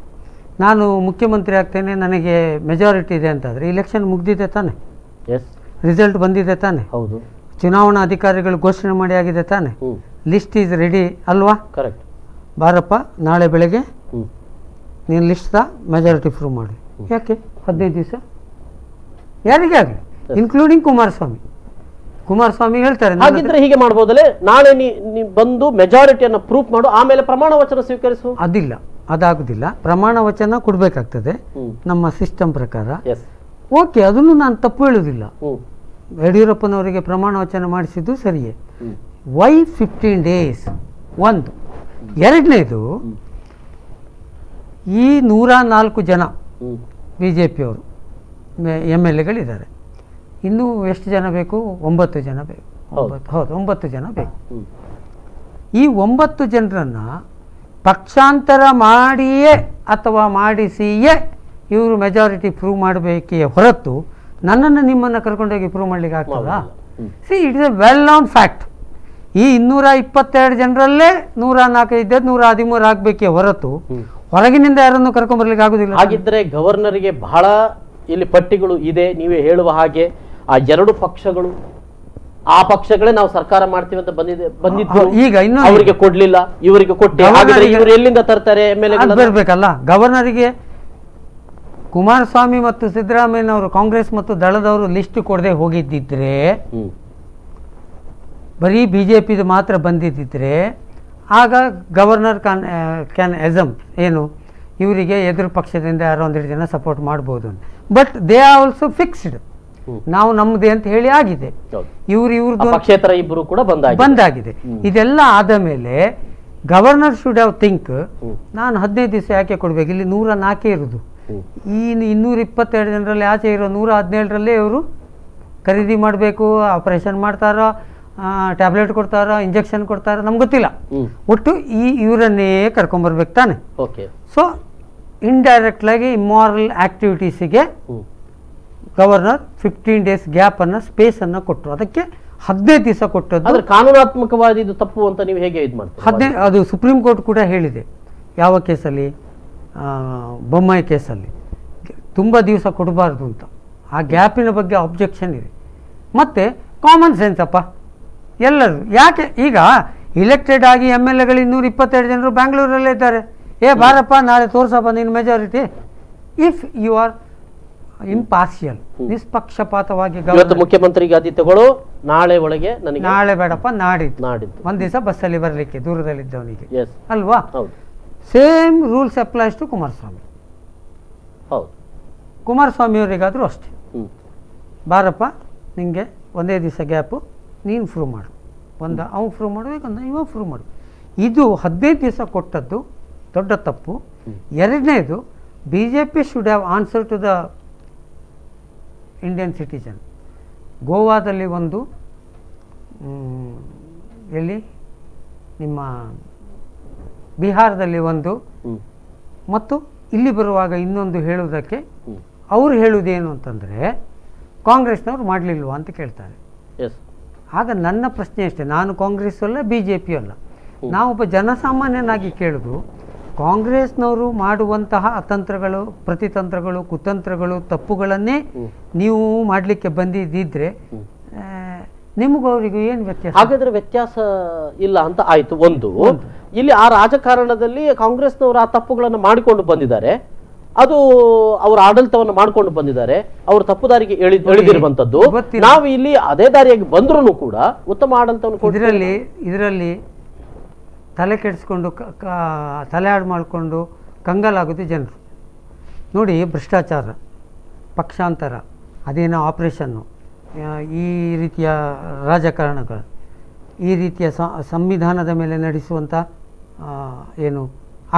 ನಾನು ಮುಖ್ಯಮಂತ್ರಿ ಆಗ್ತೇನೆ, ನನಗೆ ಮೆಜಾರಿಟಿ ಇದೆ ಅಂತಾದರೆ ಇಲೆಕ್ಷನ್ ಮುಗ್ದಿದೆ ತಾನೆ, ರಿಸಲ್ಟ್ ಬಂದಿದೆ ತಾನೆ, ಹೌದು, ಚುನಾವಣಾ ಅಧಿಕಾರಿಗಳು ಘೋಷಣೆ ಮಾಡಿ ಆಗಿದೆ ತಾನೆ, ಲಿಸ್ಟ್ ಈಸ್ ರೆಡಿ ಅಲ್ವಾ? ಕರೆಕ್ಟ್. ಬಾರಪ್ಪ, ನಾಳೆ ಬೆಳಗ್ಗೆ ನೀನು ಲಿಸ್ಟ್ ಮೆಜಾರಿಟಿ ಪ್ರೂವ್ ಮಾಡಿ. ಯಾಕೆ 15 ದಿವಸ? ಯಾರಿಗೆ ಆಗಲಿ, ಇನ್ಕ್ಲೂಡಿಂಗ್ ಕುಮಾರಸ್ವಾಮಿ ಹೇಳ್ತಾರೆ. ಹಾಗಿದ್ರೆ ಹೀಗೆ ಮಾಡ್ಬೋದಲ್ಲೇ, ನಾಳೆ ನೀ ಬಂದು ಮೆಜಾರಿಟಿಯನ್ನು ಪ್ರೂಫ್ ಮಾಡು, ಆಮೇಲೆ ಪ್ರಮಾಣ ವಚನ ಸ್ವೀಕರಿಸು. ಅದಿಲ್ಲ, ಅದಾಗುದಿಲ್ಲ. ಪ್ರಮಾಣ ವಚನ ಕೊಡಬೇಕಾಗ್ತದೆ ನಮ್ಮ ಸಿಸ್ಟಮ್ ಪ್ರಕಾರ. ಓಕೆ, ಅದನ್ನು ನಾನು ತಪ್ಪು ಹೇಳುವುದಿಲ್ಲ. ಯಡಿಯೂರಪ್ಪನವರಿಗೆ ಪ್ರಮಾಣ ವಚನ ಮಾಡಿಸಿದ್ದು ಸರಿಯೇ. Why 15 days? ಒಂದು. ಎರಡನೇದು, ಈ 104 ಜನ ಬಿ ಜೆ ಪಿಯವರು MLAಗಳಿದ್ದಾರೆ. ಇನ್ನೂ ಎಷ್ಟು ಜನ ಬೇಕು? 9 ಜನ ಬೇಕು. ಹೌದು, 9 ಜನ ಬೇಕು. ಈ 9 ಜನರನ್ನು ಪಕ್ಷಾಂತರ ಮಾಡಿಯೇ ಅಥವಾ ಮಾಡಿಸಿಯೇ ಇವರು ಮೆಜಾರಿಟಿ ಪ್ರೂವ್ ಮಾಡಬೇಕೇ ಹೊರತು ನನ್ನನ್ನು ನಿಮ್ಮನ್ನು ಕರ್ಕೊಂಡೋಗಿ ಪ್ರೂವ್ ಮಾಡಲಿಕ್ಕೆ ಆಗ್ತದಾ? C, it is A well non fact. ಈ 222 ಜನರಲ್ಲೇ 104 ಇದ್ದದ್ದು 113 ಆಗಬೇಕೇ ಹೊರತು ಹೊರಗಿನಿಂದ ಯಾರನ್ನು ಕರ್ಕೊಂಡ್ಬರ್ಲಿಕ್ಕೆ ಆಗುದಿಲ್ಲ. ಹಾಗಿದ್ರೆ ಗವರ್ನರ್ಗೆ ಬಹಳ ಇಲ್ಲಿ ಪಟ್ಟಿಗಳು ಇದೆ. ನೀವೇ ಹೇಳುವ ಹಾಗೆ ಆ 2 ಪಕ್ಷಗಳು, ಆ ಪಕ್ಷಗಳೇ ನಾವು ಸರ್ಕಾರ ಮಾಡ್ತೀವಿ ಅಂತ ಬಂದಿದ್ದು, ಈಗ ಇನ್ನು ಅವರಿಗೆ ಕೊಡ್ಲಿಲ್ಲ, ಇವರಿಗೆ ಕೊಟ್ಟೆ. ಇವರು ಎಲ್ಲಿಂದ ತರ್ತಾರೆ? MLA ಬರ್ಬೇಕಲ್ಲ. ಗವರ್ನರಿಗೆ ಕುಮಾರಸ್ವಾಮಿ ಮತ್ತು ಸಿದ್ದರಾಮಯ್ಯನವರು, ಕಾಂಗ್ರೆಸ್ ಮತ್ತು ದಳದವರು ಲಿಸ್ಟ್ ಕೊಡದೆ ಹೋಗಿದ್ದಿದ್ರೆ, ಬರೀ ಬಿಜೆಪಿದು ಮಾತ್ರ ಬಂದಿದ್ದಿದ್ರೆ, ಆಗ ಗವರ್ನರ್ ಕ್ಯಾನ್ ಎಸಮ್ ಏನು, ಇವರಿಗೆ ಎದುರು ಪಕ್ಷದಿಂದ ಯಾರೋ 1-2 ಜನ ಸಪೋರ್ಟ್ ಮಾಡ್ಬೋದು ಅಂತ. But they are also fixed. ನಾವು ನಮ್ಮದೇ ಅಂತ ಹೇಳಿ ಆಗಿದೆ. ಇವ್ರದ್ದು ಪಕ್ಷೇತರ ಇಬ್ಬರು ಕೂಡ ಬಂದಾಗಿದೆ. ಇದೆಲ್ಲ ಆದ ಮೇಲೆ ಗವರ್ನರ್ ಶುಡ್ ಹ್ಯಾವ್ ಥಿಂಕ್, ನಾನು 15 ದಿವಸ ಯಾಕೆ ಕೊಡ್ಬೇಕು? ಇಲ್ಲಿ 104 ಇರುವುದು. ಈ 222 ಜನರಲ್ಲಿ ಆಚೆ ಇರೋ 117ರಲ್ಲೇ ಇವರು ಖರೀದಿ ಮಾಡಬೇಕು. ಆಪರೇಷನ್ ಮಾಡ್ತಾರೋ, ಟ್ಯಾಬ್ಲೆಟ್ ಕೊಡ್ತಾರೋ, ಇಂಜೆಕ್ಷನ್ ಕೊಡ್ತಾರೋ, ನಮ್ಗೆ ಗೊತ್ತಿಲ್ಲ. ಒಟ್ಟು ಇವರನ್ನೇ ಕರ್ಕೊಂಡ್ಬರ್ಬೇಕು ತಾನೆ. ಸೊ ಇಂಡೈರೆಕ್ಟ್ಲಾಗಿ ಇಮ್ಮಾರಲ್ ಆಕ್ಟಿವಿಟೀಸಿಗೆ ಗವರ್ನರ್ 15 ಡೇಸ್ ಗ್ಯಾಪನ್ನು, ಸ್ಪೇಸನ್ನು ಕೊಟ್ಟರು. ಅದಕ್ಕೆ 15 ದಿವಸ ಕೊಟ್ಟದ್ದು ಕಾನೂನಾತ್ಮಕವಾದ ಇದು ತಪ್ಪು ಅಂತ ನೀವು ಹೇಗೆ ಇದು ಮಾಡ್ತೀರಿ? ಅದು ಸುಪ್ರೀಂ ಕೋರ್ಟ್ ಕೂಡ ಹೇಳಿದೆ. ಯಾವ ಕೇಸಲ್ಲಿ? ಬೊಮ್ಮಾಯಿ ಕೇಸಲ್ಲಿ ತುಂಬ ದಿವಸ ಕೊಡಬಾರ್ದು ಅಂತ. ಆ ಗ್ಯಾಪಿನ ಬಗ್ಗೆ ಅಬ್ಜೆಕ್ಷನ್ ಇದೆ. ಮತ್ತು ಕಾಮನ್ ಸೆನ್ಸ್ ಅಪ್ಪ, ಎಲ್ಲರೂ ಯಾಕೆ ಈಗ ಇಲೆಕ್ಟೆಡ್ ಆಗಿ MLAಗಳು 222 ಜನರು ಬ್ಯಾಂಗ್ಳೂರಲ್ಲೇ ಇದ್ದಾರೆ. ಬಾರಪ್ಪ ನಾಳೆ ತೋರ್ಸಪ್ಪ ನಿನ್ನ majority. If you are impartial, ನಿಷ್ಪಕ್ಷಪಾತವಾಗಿ ಮುಖ್ಯಮಂತ್ರಿ ಗಾದಿ ತಗೊಳ್ಳೋ, ನಾಳೆ ಒಳಗೆ ನನಗೆ, ನಾಳೆ ಬೇಡಪ್ಪ ನಾಡಿದ್ದು ಒಂದು ದಿವಸ ಬಸ್ಸಲ್ಲಿ ಬರಲಿಕ್ಕೆ ದೂರದಲ್ಲಿದ್ದವನಿಗೆ ಅಲ್ವಾ. Same rules applies to Kumaraswamy. ಹೌದು, ಕುಮಾರಸ್ವಾಮಿ ಅವರಿಗಾದರೂ ಅಷ್ಟೇ. ಬಾರಪ್ಪ ನಿಮಗೆ ಒಂದೇ ದಿವಸ ಗ್ಯಾಪು, ನೀನು ಪ್ರೂವ್ ಮಾಡು. ಅವ್ನು ಪ್ರೂವ್ ಮಾಡಬೇಕು, ಇವಾಗ ಪ್ರೂವ್ ಮಾಡು. ಇದು 15 ದಿವಸ ಕೊಟ್ಟದ್ದು ದೊಡ್ಡ ತಪ್ಪು. ಎರಡನೇದು, BJP should have answer to the Indian citizen. ಗೋವಾದಲ್ಲಿ ಒಂದು, ಎಲ್ಲಿ ನಿಮ್ಮ ಬಿಹಾರದಲ್ಲಿ ಒಂದು, ಮತ್ತು ಇಲ್ಲಿ ಬರುವಾಗ ಇನ್ನೊಂದು ಹೇಳುವುದಕ್ಕೆ ಅವರು ಹೇಳುವುದೇನು ಅಂತಂದರೆ ಕಾಂಗ್ರೆಸ್ನವ್ರು ಮಾಡಲಿಲ್ವಾ ಅಂತ ಕೇಳ್ತಾರೆ. ಆಗ ನನ್ನ ಪ್ರಶ್ನೆ ಅಷ್ಟೇ, ನಾನು ಕಾಂಗ್ರೆಸ್ ಅಲ್ಲ BJP ಅಲ್ಲ, ನಾವೊಬ್ಬ ಜನಸಾಮಾನ್ಯನಾಗಿ ಕೇಳೋದು, ಕಾಂಗ್ರೆಸ್ನವರು ಮಾಡುವಂತಹ ಅತಂತ್ರಗಳು, ಪ್ರತಿತಂತ್ರಗಳು, ಕುತಂತ್ರಗಳು, ತಪ್ಪುಗಳನ್ನೇ ನೀವು ಮಾಡಲಿಕ್ಕೆ ಬಂದಿದ್ದಿದ್ರೆ ನಿಮಗೂ ಅವರಿಗೂ ಏನು ವ್ಯತ್ಯಾಸ? ಹಾಗಾದ್ರೆ ವ್ಯತ್ಯಾಸ ಇಲ್ಲ ಅಂತ ಆಯ್ತು. ಒಂದು, ಇಲ್ಲಿ ಆ ರಾಜಕಾರಣದಲ್ಲಿ ಕಾಂಗ್ರೆಸ್ನವರು ಆ ತಪ್ಪುಗಳನ್ನು ಮಾಡಿಕೊಂಡು ಬಂದಿದ್ದಾರೆ, ಅದು ಅವರ ಆಡಳಿತವನ್ನು ಮಾಡ್ಕೊಂಡು ಬಂದಿದ್ದಾರೆ, ಅವರು ತಪ್ಪು ದಾರಿಗೆ ಎಳೆದಿರುವಂತದ್ದು. ನಾವು ಇಲ್ಲಿ ಅದೇ ದಾರಿಯಾಗಿ ಬಂದ್ರೂ ಕೂಡ ಉತ್ತಮ ಆಡಳಿತವನ್ನು ಇದರಲ್ಲಿ ತಲೆ ಕೆಡಿಸ್ಕೊಂಡು ತಲೆ ಹಾಡು ಮಾಡಿಕೊಂಡು ಕಂಗಾಲಾಗೋದು ಜನರು. ನೋಡಿ, ಭ್ರಷ್ಟಾಚಾರ, ಪಕ್ಷಾಂತರ, ಅದೇನೋ ಆಪರೇಷನ್ನು, ಈ ರೀತಿಯ ರಾಜಕಾರಣಗಳು, ಈ ರೀತಿಯ ಸಂವಿಧಾನದ ಮೇಲೆ ನಡೆಸುವಂಥ ಏನು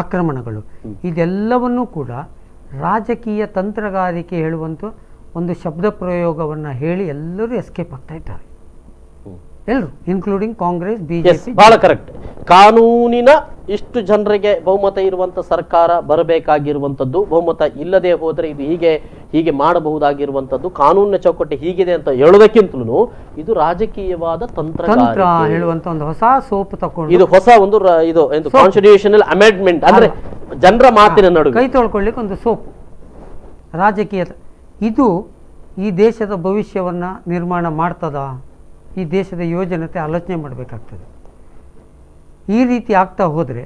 ಆಕ್ರಮಣಗಳು, ಇದೆಲ್ಲವನ್ನೂ ಕೂಡ ರಾಜಕೀಯ ತಂತ್ರಗಾರಿಕೆ ಹೇಳುವಂಥ ಒಂದು ಶಬ್ದ ಪ್ರಯೋಗವನ್ನು ಹೇಳಿ ಎಲ್ಲರೂ ಎಸ್ಕೇಪ್ ಆಗ್ತಾ ಇದ್ದಾರೆ, ಎಲ್ಲರೂ, ಇನ್ಕ್ಲೂಡಿಂಗ್ ಕಾಂಗ್ರೆಸ್, BJP. ಬಹಳ ಕರೆಕ್ಟ್. ಕಾನೂನಿನ ಇಷ್ಟು ಜನರಿಗೆ ಬಹುಮತ ಇರುವಂತ ಸರ್ಕಾರ ಬರಬೇಕಾಗಿರುವಂತದ್ದು, ಬಹುಮತ ಇಲ್ಲದೆ ಹೋದ್ರೆ ಇದು ಹೀಗೆ ಮಾಡಬಹುದಾಗಿರುವಂತದ್ದು, ಕಾನೂನಿನ ಚೌಕಟ್ಟು ಹೀಗಿದೆ ಅಂತ ಹೇಳೋದಕ್ಕಿಂತಲೂ ಇದು ರಾಜಕೀಯವಾದ ತಂತ್ರ ಹೇಳುವಂತ ಒಂದು ಹೊಸ ಸೋಪ್ ತಕೊಂಡು, ಇದು ಹೊಸ ಒಂದು ಇದು ಕಾನ್ಸ್ಟಿಟ್ಯೂಷನಲ್ ಅಮೆಂಡ್ಮೆಂಟ್, ಅಂದ್ರೆ ಜನರ ಮಾತಿನ ನಡುವೆ ಕೈ ತೊಳ್ಕೊಳ್ಳಿಕ್ಕೆ ಒಂದು ಸೋಪ್ ರಾಜಕೀಯ. ಇದು ಈ ದೇಶದ ಭವಿಷ್ಯವನ್ನ ನಿರ್ಮಾಣ ಮಾಡ್ತದ? ಈ ದೇಶದ ಯೋಜನತೆ ಆಲೋಚನೆ ಮಾಡಬೇಕಾಗ್ತದೆ. ಈ ರೀತಿ ಆಗ್ತಾ ಹೋದರೆ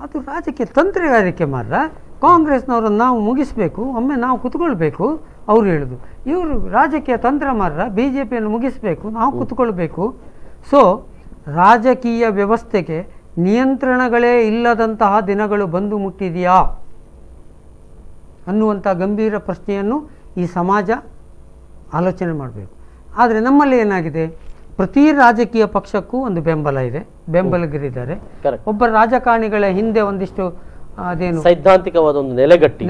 ಅದು ರಾಜಕೀಯ ತಂತ್ರಗಾರಿಕೆ ಮಾತ್ರ. ಕಾಂಗ್ರೆಸ್ನವ್ರನ್ನ ನಾವು ಮುಗಿಸ್ಬೇಕು, ಒಮ್ಮೆ ನಾವು ಕುತ್ಕೊಳ್ಬೇಕು, ಅವ್ರು ಹೇಳೋದು. ಇವರು ರಾಜಕೀಯ ತಂತ್ರ ಮಾತ್ರ, BJPಯನ್ನು ಮುಗಿಸ್ಬೇಕು, ನಾವು ಕುತ್ಕೊಳ್ಬೇಕು. ಸೊ ರಾಜಕೀಯ ವ್ಯವಸ್ಥೆಗೆ ನಿಯಂತ್ರಣಗಳೇ ಇಲ್ಲದಂತಹ ದಿನಗಳು ಬಂದು ಮುಟ್ಟಿದೆಯಾ ಅನ್ನುವಂಥ ಗಂಭೀರ ಪ್ರಶ್ನೆಯನ್ನು ಈ ಸಮಾಜ ಆಲೋಚನೆ ಮಾಡಬೇಕು. ಆದರೆ ನಮ್ಮಲ್ಲಿ ಏನಾಗಿದೆ, ಪ್ರತಿ ರಾಜಕೀಯ ಪಕ್ಷಕ್ಕೂ ಒಂದು ಬೆಂಬಲ ಇದೆ, ಬೆಂಬಲಿಗರಿದ್ದಾರೆ. ಒಬ್ಬ ರಾಜಕಾರಣಿಗಳ ಹಿಂದೆ ಒಂದಿಷ್ಟು ಅದೇನು ಸೈದ್ಧಾಂತಿಕವಾದ ಒಂದು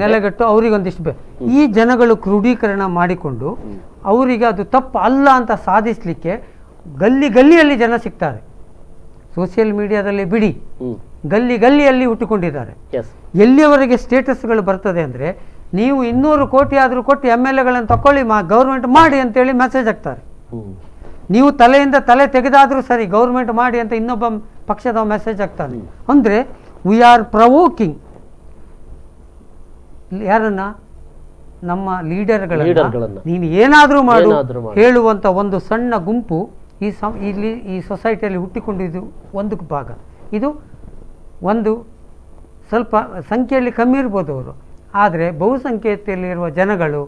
ನೆಲೆಗಟ್ಟು ಅವರಿಗೊಂದಿಷ್ಟು ಈ ಜನಗಳು ಕ್ರೋಢೀಕರಣ ಮಾಡಿಕೊಂಡು ಅವರಿಗೆ ಅದು ತಪ್ಪು ಅಲ್ಲ ಅಂತ ಸಾಧಿಸಲಿಕ್ಕೆ ಗಲ್ಲಿಯಲ್ಲಿ ಜನ ಸಿಗ್ತಾರೆ. ಸೋಷಿಯಲ್ ಮೀಡಿಯಾದಲ್ಲಿ ಬಿಡಿ, ಗಲ್ಲಿಯಲ್ಲಿ ಹುಟ್ಟುಕೊಂಡಿದ್ದಾರೆ. ಎಲ್ಲಿಯವರೆಗೆ ಸ್ಟೇಟಸ್ಗಳು ಬರ್ತದೆ ಅಂದರೆ, ನೀವು 200 ಕೋಟಿ ಆದರೂ ಕೊಟ್ಟು MLAಗಳನ್ನು ತಗೊಳ್ಳಿ, ಗೌರ್ಮೆಂಟ್ ಮಾಡಿ ಅಂತೇಳಿ ಮೆಸೇಜ್ ಹಾಕ್ತಾರೆ. ನೀವು ತಲೆಯಿಂದ ತಲೆ ತೆಗೆದಾದರೂ ಸರಿ, ಗೌರ್ಮೆಂಟ್ ಮಾಡಿ ಅಂತ ಇನ್ನೊಬ್ಬ ಪಕ್ಷದ ಮೆಸೇಜ್ ಹಾಕ್ತಾನೆ. ಅಂದರೆ ವಿ ಆರ್ ಪ್ರವೋಕಿಂಗ್ ಯಾರನ್ನ, ನಮ್ಮ ಲೀಡರ್ಗಳನ್ನ ನೀನು ಏನಾದರೂ ಮಾಡು ಹೇಳುವಂಥ ಒಂದು ಸಣ್ಣ ಗುಂಪು ಇಲ್ಲಿ ಈ ಸೊಸೈಟಿಯಲ್ಲಿ ಹುಟ್ಟಿಕೊಂಡಿದ್ದು ಒಂದು ಭಾಗ. ಇದು ಒಂದು ಸ್ವಲ್ಪ ಸಂಖ್ಯೆಯಲ್ಲಿ ಕಮ್ಮಿ ಇರ್ಬೋದು ಅವರು, ಆದರೆ ಬಹುಸಂಖ್ಯೆಯಲ್ಲಿರುವ ಜನಗಳು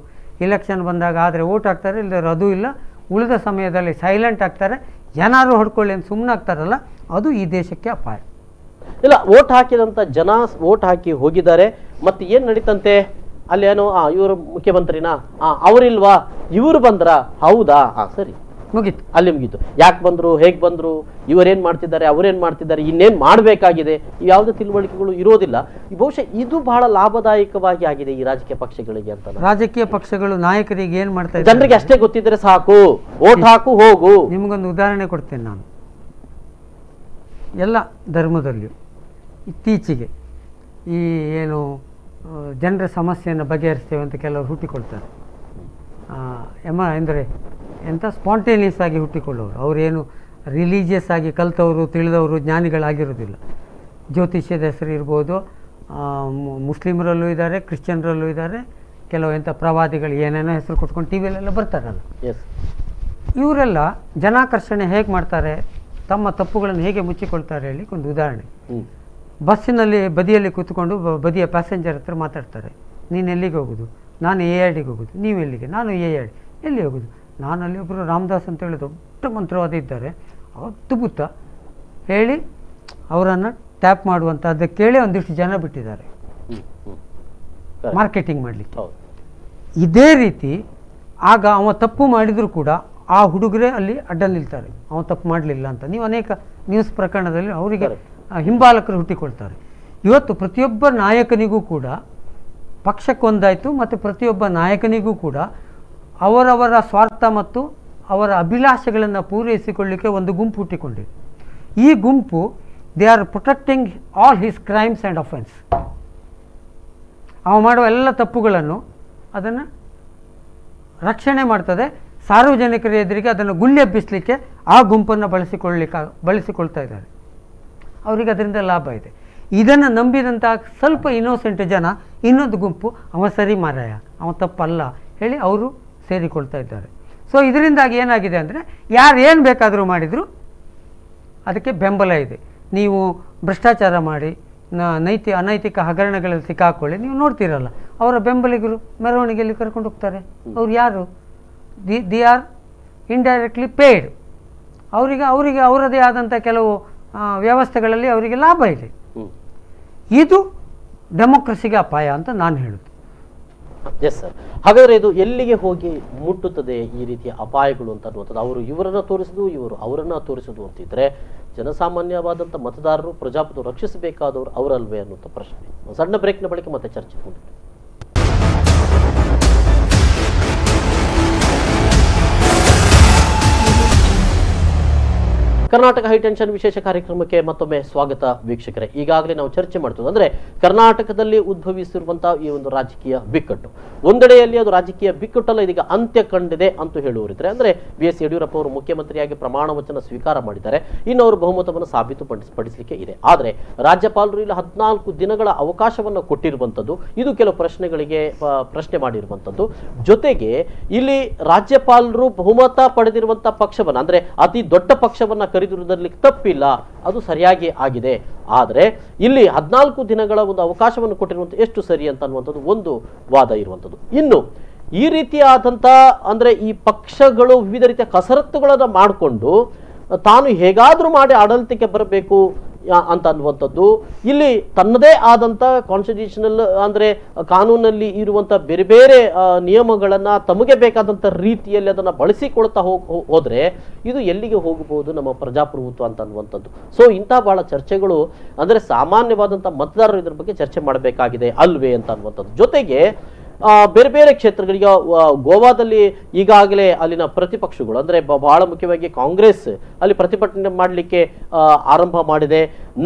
ಇಲೆಕ್ಷನ್ ಬಂದಾಗ ಆದರೆ ವೋಟ್ ಹಾಕ್ತಾರೆ, ಇಲ್ಲದ್ರೆ ಅದು ಇಲ್ಲ. ಉಳಿದ ಸಮಯದಲ್ಲಿ ಸೈಲೆಂಟ್ ಆಗ್ತಾರೆ, ಏನಾದ್ರು ಹೊಡ್ಕೊಳ್ಳಿ ಅಂತ ಸುಮ್ಮನೆ ಆಗ್ತಾರಲ್ಲ, ಅದು ಈ ದೇಶಕ್ಕೆ ಅಪಾಯ. ಇಲ್ಲ, ವೋಟ್ ಹಾಕಿದಂಥ ಜನ ವೋಟ್ ಹಾಕಿ ಹೋಗಿದ್ದಾರೆ. ಮತ್ತೆ ಏನು ನಡೀತಂತೆ ಅಲ್ಲಿ, ಏನೋ ಇವರು ಮುಖ್ಯಮಂತ್ರಿನಾ, ಅವರಿಲ್ವಾ, ಇವರು ಬಂದ್ರ, ಹೌದಾ, ಸರಿ ಮುಗೀತು, ಅಲ್ಲಿ ಮುಗೀತು. ಯಾಕೆ ಬಂದ್ರು, ಹೇಗೆ ಬಂದ್ರು, ಇವರೇನ್ ಮಾಡ್ತಿದ್ದಾರೆ, ಅವರೇನ್ ಮಾಡ್ತಿದ್ದಾರೆ, ಇನ್ನೇನ್ ಮಾಡಬೇಕಾಗಿದೆ, ಯಾವುದೇ ತಿಳುವಳಿಕೆಗಳು ಇರೋದಿಲ್ಲ. ಬಹುಶಃ ಇದು ಬಹಳ ಲಾಭದಾಯಕವಾಗಿ ಆಗಿದೆ ಈ ರಾಜಕೀಯ ಪಕ್ಷಗಳಿಗೆ ಅಂತ. ರಾಜಕೀಯ ಪಕ್ಷಗಳು ನಾಯಕರಿಗೆ ಏನ್ ಮಾಡ್ತಾ ಇದ್ದಾರೆ, ಜನರಿಗೆ ಅಷ್ಟೇ ಗೊತ್ತಿದ್ರೆ ಸಾಕು, ವೋಟ್ ಹಾಕು ಹೋಗು. ನಿಮಗೊಂದು ಉದಾಹರಣೆ ಕೊಡ್ತೇನೆ ನಾನು. ಎಲ್ಲ ಧರ್ಮದಲ್ಲಿಯೂ ಇತ್ತೀಚೆಗೆ ಈ ಏನು ಜನರ ಸಮಸ್ಯೆಯನ್ನು ಬಗೆಹರಿಸ್ತೇವೆ ಅಂತ ಕೆಲವರು ಹುಟ್ಟಿಕೊಳ್ತಾರೆ. ಎಂದರೆ ಎಂಥ ಸ್ಪಾಂಟೇನಿಯಸ್ ಆಗಿ ಹುಟ್ಟಿಕೊಳ್ಳೋರು, ಅವರೇನು ರಿಲೀಜಿಯಸ್ ಆಗಿ ಕಲಿತವರು, ತಿಳಿದವರು, ಜ್ಞಾನಿಗಳಾಗಿರೋದಿಲ್ಲ. ಜ್ಯೋತಿಷ್ಯದ ಹೆಸರು ಇರ್ಬೋದು, ಮುಸ್ಲಿಮರಲ್ಲೂ ಇದ್ದಾರೆ, ಕ್ರಿಶ್ಚಿಯನ್ರಲ್ಲೂ ಇದ್ದಾರೆ, ಕೆಲವು ಎಂಥ ಪ್ರವಾದಿಗಳು ಏನೇನೋ ಹೆಸರು ಕೊಟ್ಕೊಂಡು ಟಿ ವಿಯಲ್ಲೆಲ್ಲ ಬರ್ತಾರಲ್ಲ, ಎಸ್, ಇವರೆಲ್ಲ ಜನಾಕರ್ಷಣೆ ಹೇಗೆ ಮಾಡ್ತಾರೆ, ತಮ್ಮ ತಪ್ಪುಗಳನ್ನು ಹೇಗೆ ಮುಚ್ಚಿಕೊಳ್ತಾರೆ ಹೇಳಿ ಒಂದು ಉದಾಹರಣೆ. ಬಸ್ಸಿನಲ್ಲಿ ಬದಿಯಲ್ಲಿ ಕೂತ್ಕೊಂಡು ಬದಿಯ ಪ್ಯಾಸೆಂಜರ್ ಹತ್ರ ಮಾತಾಡ್ತಾರೆ. ನೀನು ಎಲ್ಲಿಗೆ ಹೋಗೋದು? ನಾನು AIDಗೆ ಹೋಗೋದು. ನೀವು ಎಲ್ಲಿಗೆ? ನಾನು AID. ಎಲ್ಲಿ ಹೋಗೋದು? ನಾನು ಅಲ್ಲಿ ಒಬ್ಬರು ರಾಮದಾಸ್ ಅಂತ ಹೇಳಿ ದೊಡ್ಡ ಮಂತ್ರವಾದಿ ಇದ್ದಾರೆ, ಅದ್ಭುತ ಹೇಳಿ ಅವರನ್ನು ಟ್ಯಾಪ್ ಮಾಡುವಂಥ ಅದಕ್ಕೆ ಕೇಳಿ ಒಂದಿಷ್ಟು ಜನ ಬಿಟ್ಟಿದ್ದಾರೆ ಮಾರ್ಕೆಟಿಂಗ್ ಮಾಡಲಿಕ್ಕೆ. ಇದೇ ರೀತಿ ಆಗ ಅವ ತಪ್ಪು ಮಾಡಿದರೂ ಕೂಡ ಆ ಹುಡುಗರೇ ಅಲ್ಲಿ ಅಡ್ಡ ನಿಲ್ತಾರೆ, ಅವ ತಪ್ಪು ಮಾಡಲಿಲ್ಲ ಅಂತ. ನೀವು ಅನೇಕ ನ್ಯೂಸ್ ಪ್ರಕರಣದಲ್ಲಿ ಅವರಿಗೆ ಹಿಂಬಾಲಕರು ಹುಟ್ಟಿಕೊಳ್ತಾರೆ. ಇವತ್ತು ಪ್ರತಿಯೊಬ್ಬ ನಾಯಕನಿಗೂ ಕೂಡ ಪಕ್ಷಕ್ಕೊಂದಾಯಿತು, ಮತ್ತು ಪ್ರತಿಯೊಬ್ಬ ನಾಯಕನಿಗೂ ಕೂಡ ಅವರವರ ಸ್ವಾರ್ಥ ಮತ್ತು ಅವರ ಅಭಿಲಾಷೆಗಳನ್ನು ಪೂರೈಸಿಕೊಳ್ಳಲಿಕ್ಕೆ ಒಂದು ಗುಂಪು ಹುಟ್ಟಿಕೊಂಡಿದೆ. ಈ ಗುಂಪು they are protecting all his crimes and offence. ಅವ ಮಾಡುವ ಎಲ್ಲ ತಪ್ಪುಗಳನ್ನು ಅದನ್ನು ರಕ್ಷಣೆ ಮಾಡ್ತದೆ. ಸಾರ್ವಜನಿಕರ ಎದುರಿಗೆ ಅದನ್ನು ಗುಳ್ಳೆಬ್ಬಿಸಲಿಕ್ಕೆ ಆ ಗುಂಪನ್ನು ಬಳಸಿಕೊಳ್ತಾ ಇದ್ದಾರೆ. ಅವರಿಗೆ ಅದರಿಂದ ಲಾಭ ಇದೆ. ಇದನ್ನು ನಂಬಿದಂಥ ಸ್ವಲ್ಪ ಇನ್ನೋಸೆಂಟ್ ಜನ, ಇನ್ನೊಂದು ಗುಂಪು ಅವ ಸರಿ ಮಾರಾಯ, ಅವ ತಪ್ಪಲ್ಲ ಹೇಳಿ ಅವರು ಸೇರಿಕೊಳ್ತಾ ಇದ್ದಾರೆ. ಸೊ ಇದರಿಂದಾಗಿ ಏನಾಗಿದೆ ಅಂದರೆ, ಯಾರು ಏನು ಬೇಕಾದರೂ ಮಾಡಿದರೂ ಅದಕ್ಕೆ ಬೆಂಬಲ ಇದೆ. ನೀವು ಭ್ರಷ್ಟಾಚಾರ ಮಾಡಿ ಅನೈತಿಕ ಹಗರಣಗಳಲ್ಲಿ ಸಿಕ್ಕಾಕೊಳ್ಳಿ, ನೀವು ನೋಡ್ತೀರಲ್ಲ, ಅವರ ಬೆಂಬಲಿಗರು ಮೆರವಣಿಗೆಯಲ್ಲಿ ಕರ್ಕೊಂಡು ಹೋಗ್ತಾರೆ. ಅವ್ರು ಯಾರು? The R indirectly paid. ಅವರಿಗೆ ಅವರದೇ ಆದಂಥ ಕೆಲವು ವ್ಯವಸ್ಥೆಗಳಲ್ಲಿ ಅವರಿಗೆ ಲಾಭ ಇದೆ. ಇದು ಡೆಮೋಕ್ರಸಿಗೆ ಅಪಾಯ ಅಂತ ನಾನು ಹೇಳುದು. Yes sir. ಹಾಗಾದರೆ ಇದು ಎಲ್ಲಿಗೆ ಹೋಗಿ ಮುಟ್ಟುತ್ತದೆ ಈ ರೀತಿಯ ಅಪಾಯಗಳು ಅಂತ ಅನ್ನುವಂಥದ್ದು? ಅವರು ಇವರನ್ನು ತೋರಿಸುದು, ಇವರು ಅವರನ್ನು ತೋರಿಸುದು ಅಂತಿದ್ರೆ ಜನಸಾಮಾನ್ಯವಾದಂಥ ಮತದಾರರು, ಪ್ರಜಾಪ್ರಭುತ್ವ ರಕ್ಷಿಸಬೇಕಾದವರು ಅವರಲ್ವೇ ಅನ್ನುವಂಥ ಪ್ರಶ್ನೆ. ಸಣ್ಣ ಬ್ರೇಕ್ನ ಬಳಿಕ ಮತ್ತೆ ಚರ್ಚೆ ಮುಂದೆ. ಕರ್ನಾಟಕ ಹೈಟೆನ್ಷನ್ ವಿಶೇಷ ಕಾರ್ಯಕ್ರಮಕ್ಕೆ ಮತ್ತೊಮ್ಮೆ ಸ್ವಾಗತ ವೀಕ್ಷಕರೇ. ಈಗಾಗಲೇ ನಾವು ಚರ್ಚೆ ಮಾಡ್ತೀವಿ, ಅಂದರೆ ಕರ್ನಾಟಕದಲ್ಲಿ ಉದ್ಭವಿಸಿರುವಂತಹ ಈ ಒಂದು ರಾಜಕೀಯ ಬಿಕ್ಕಟ್ಟು, ಒಂದೆಡೆಯಲ್ಲಿ ಅದು ರಾಜಕೀಯ ಬಿಕ್ಕಟ್ಟಲ್ಲ, ಇದೀಗ ಅಂತ್ಯ ಕಂಡಿದೆ ಅಂತ ಹೇಳುವರಿದ್ರೆ, ಅಂದರೆ BS ಯಡಿಯೂರಪ್ಪ ಅವರು ಮುಖ್ಯಮಂತ್ರಿಯಾಗಿ ಪ್ರಮಾಣ ವಚನ ಸ್ವೀಕಾರ ಮಾಡಿದ್ದಾರೆ, ಇನ್ನು ಅವರು ಬಹುಮತವನ್ನು ಸಾಬೀತುಪಡಿಸಲಿಕ್ಕೆ ಇದೆ. ಆದರೆ ರಾಜ್ಯಪಾಲರು ಇಲ್ಲಿ 14 ದಿನಗಳ ಅವಕಾಶವನ್ನು ಕೊಟ್ಟಿರುವಂಥದ್ದು, ಇದು ಕೆಲವು ಪ್ರಶ್ನೆ ಮಾಡಿರುವಂಥದ್ದು. ಜೊತೆಗೆ ಇಲ್ಲಿ ರಾಜ್ಯಪಾಲರು ಬಹುಮತ ಪಡೆದಿರುವಂಥ ಪಕ್ಷವನ್ನು, ಅಂದರೆ ಅತಿ ದೊಡ್ಡ ಪಕ್ಷವನ್ನ ಕರೆದಿರುವುದರಲ್ಲಿ ತಪ್ಪಿಲ್ಲ, ಅದು ಸರಿಯಾಗಿ ಆಗಿದೆ. ಆದರೆ ಇಲ್ಲಿ 14 ದಿನಗಳ ಒಂದು ಅವಕಾಶವನ್ನು ಕೊಟ್ಟಿರುವಂಥ ಎಷ್ಟು ಸರಿ ಅಂತ ಅನ್ನುವಂಥದ್ದು ಒಂದು ವಾದ ಇರುವಂಥದ್ದು. ಇನ್ನು ಈ ರೀತಿಯಾದಂಥ, ಅಂದರೆ ಈ ಪಕ್ಷಗಳು ವಿವಿಧ ರೀತಿಯ ಕಸರತ್ತುಗಳನ್ನು ಮಾಡಿಕೊಂಡು ತಾನು ಹೇಗಾದರೂ ಮಾಡಿ ಆಡಳಿತಕ್ಕೆ ಬರಬೇಕು ಅಂತ ಅನ್ನುವಂಥದ್ದು, ಇಲ್ಲಿ ತನ್ನದೇ ಆದಂಥ ಕಾನ್ಸ್ಟಿಟ್ಯೂಷನಲ್, ಅಂದರೆ ಕಾನೂನಲ್ಲಿ ಇರುವಂಥ ಬೇರೆ ಬೇರೆ ನಿಯಮಗಳನ್ನು ತಮಗೆ ಬೇಕಾದಂಥ ರೀತಿಯಲ್ಲಿ ಅದನ್ನು ಬಳಸಿಕೊಳ್ತಾ ಹೋದರೆ ಇದು ಎಲ್ಲಿಗೆ ಹೋಗಬಹುದು ನಮ್ಮ ಪ್ರಜಾಪ್ರಭುತ್ವ ಅಂತ ಅನ್ನುವಂಥದ್ದು. ಸೊ ಇಂಥ ಭಾಳ ಚರ್ಚೆಗಳು, ಅಂದರೆ ಸಾಮಾನ್ಯವಾದಂಥ ಮತದಾರರು ಇದ್ರ ಬಗ್ಗೆ ಚರ್ಚೆ ಮಾಡಬೇಕಾಗಿದೆ ಅಲ್ವೇ ಅಂತ ಅನ್ನುವಂಥದ್ದು. ಜೊತೆಗೆ ಬೇರೆ ಬೇರೆ ಕ್ಷೇತ್ರಗಳಿಗೆ, ಗೋವಾದಲ್ಲಿ ಈಗಾಗಲೇ ಅಲ್ಲಿನ ಪ್ರತಿಪಕ್ಷಗಳು, ಅಂದರೆ ಬಹಳ ಮುಖ್ಯವಾಗಿ ಕಾಂಗ್ರೆಸ್ ಅಲ್ಲಿ ಪ್ರತಿಭಟನೆ ಮಾಡಲಿಕ್ಕೆ ಆರಂಭ ಮಾಡಿದೆ,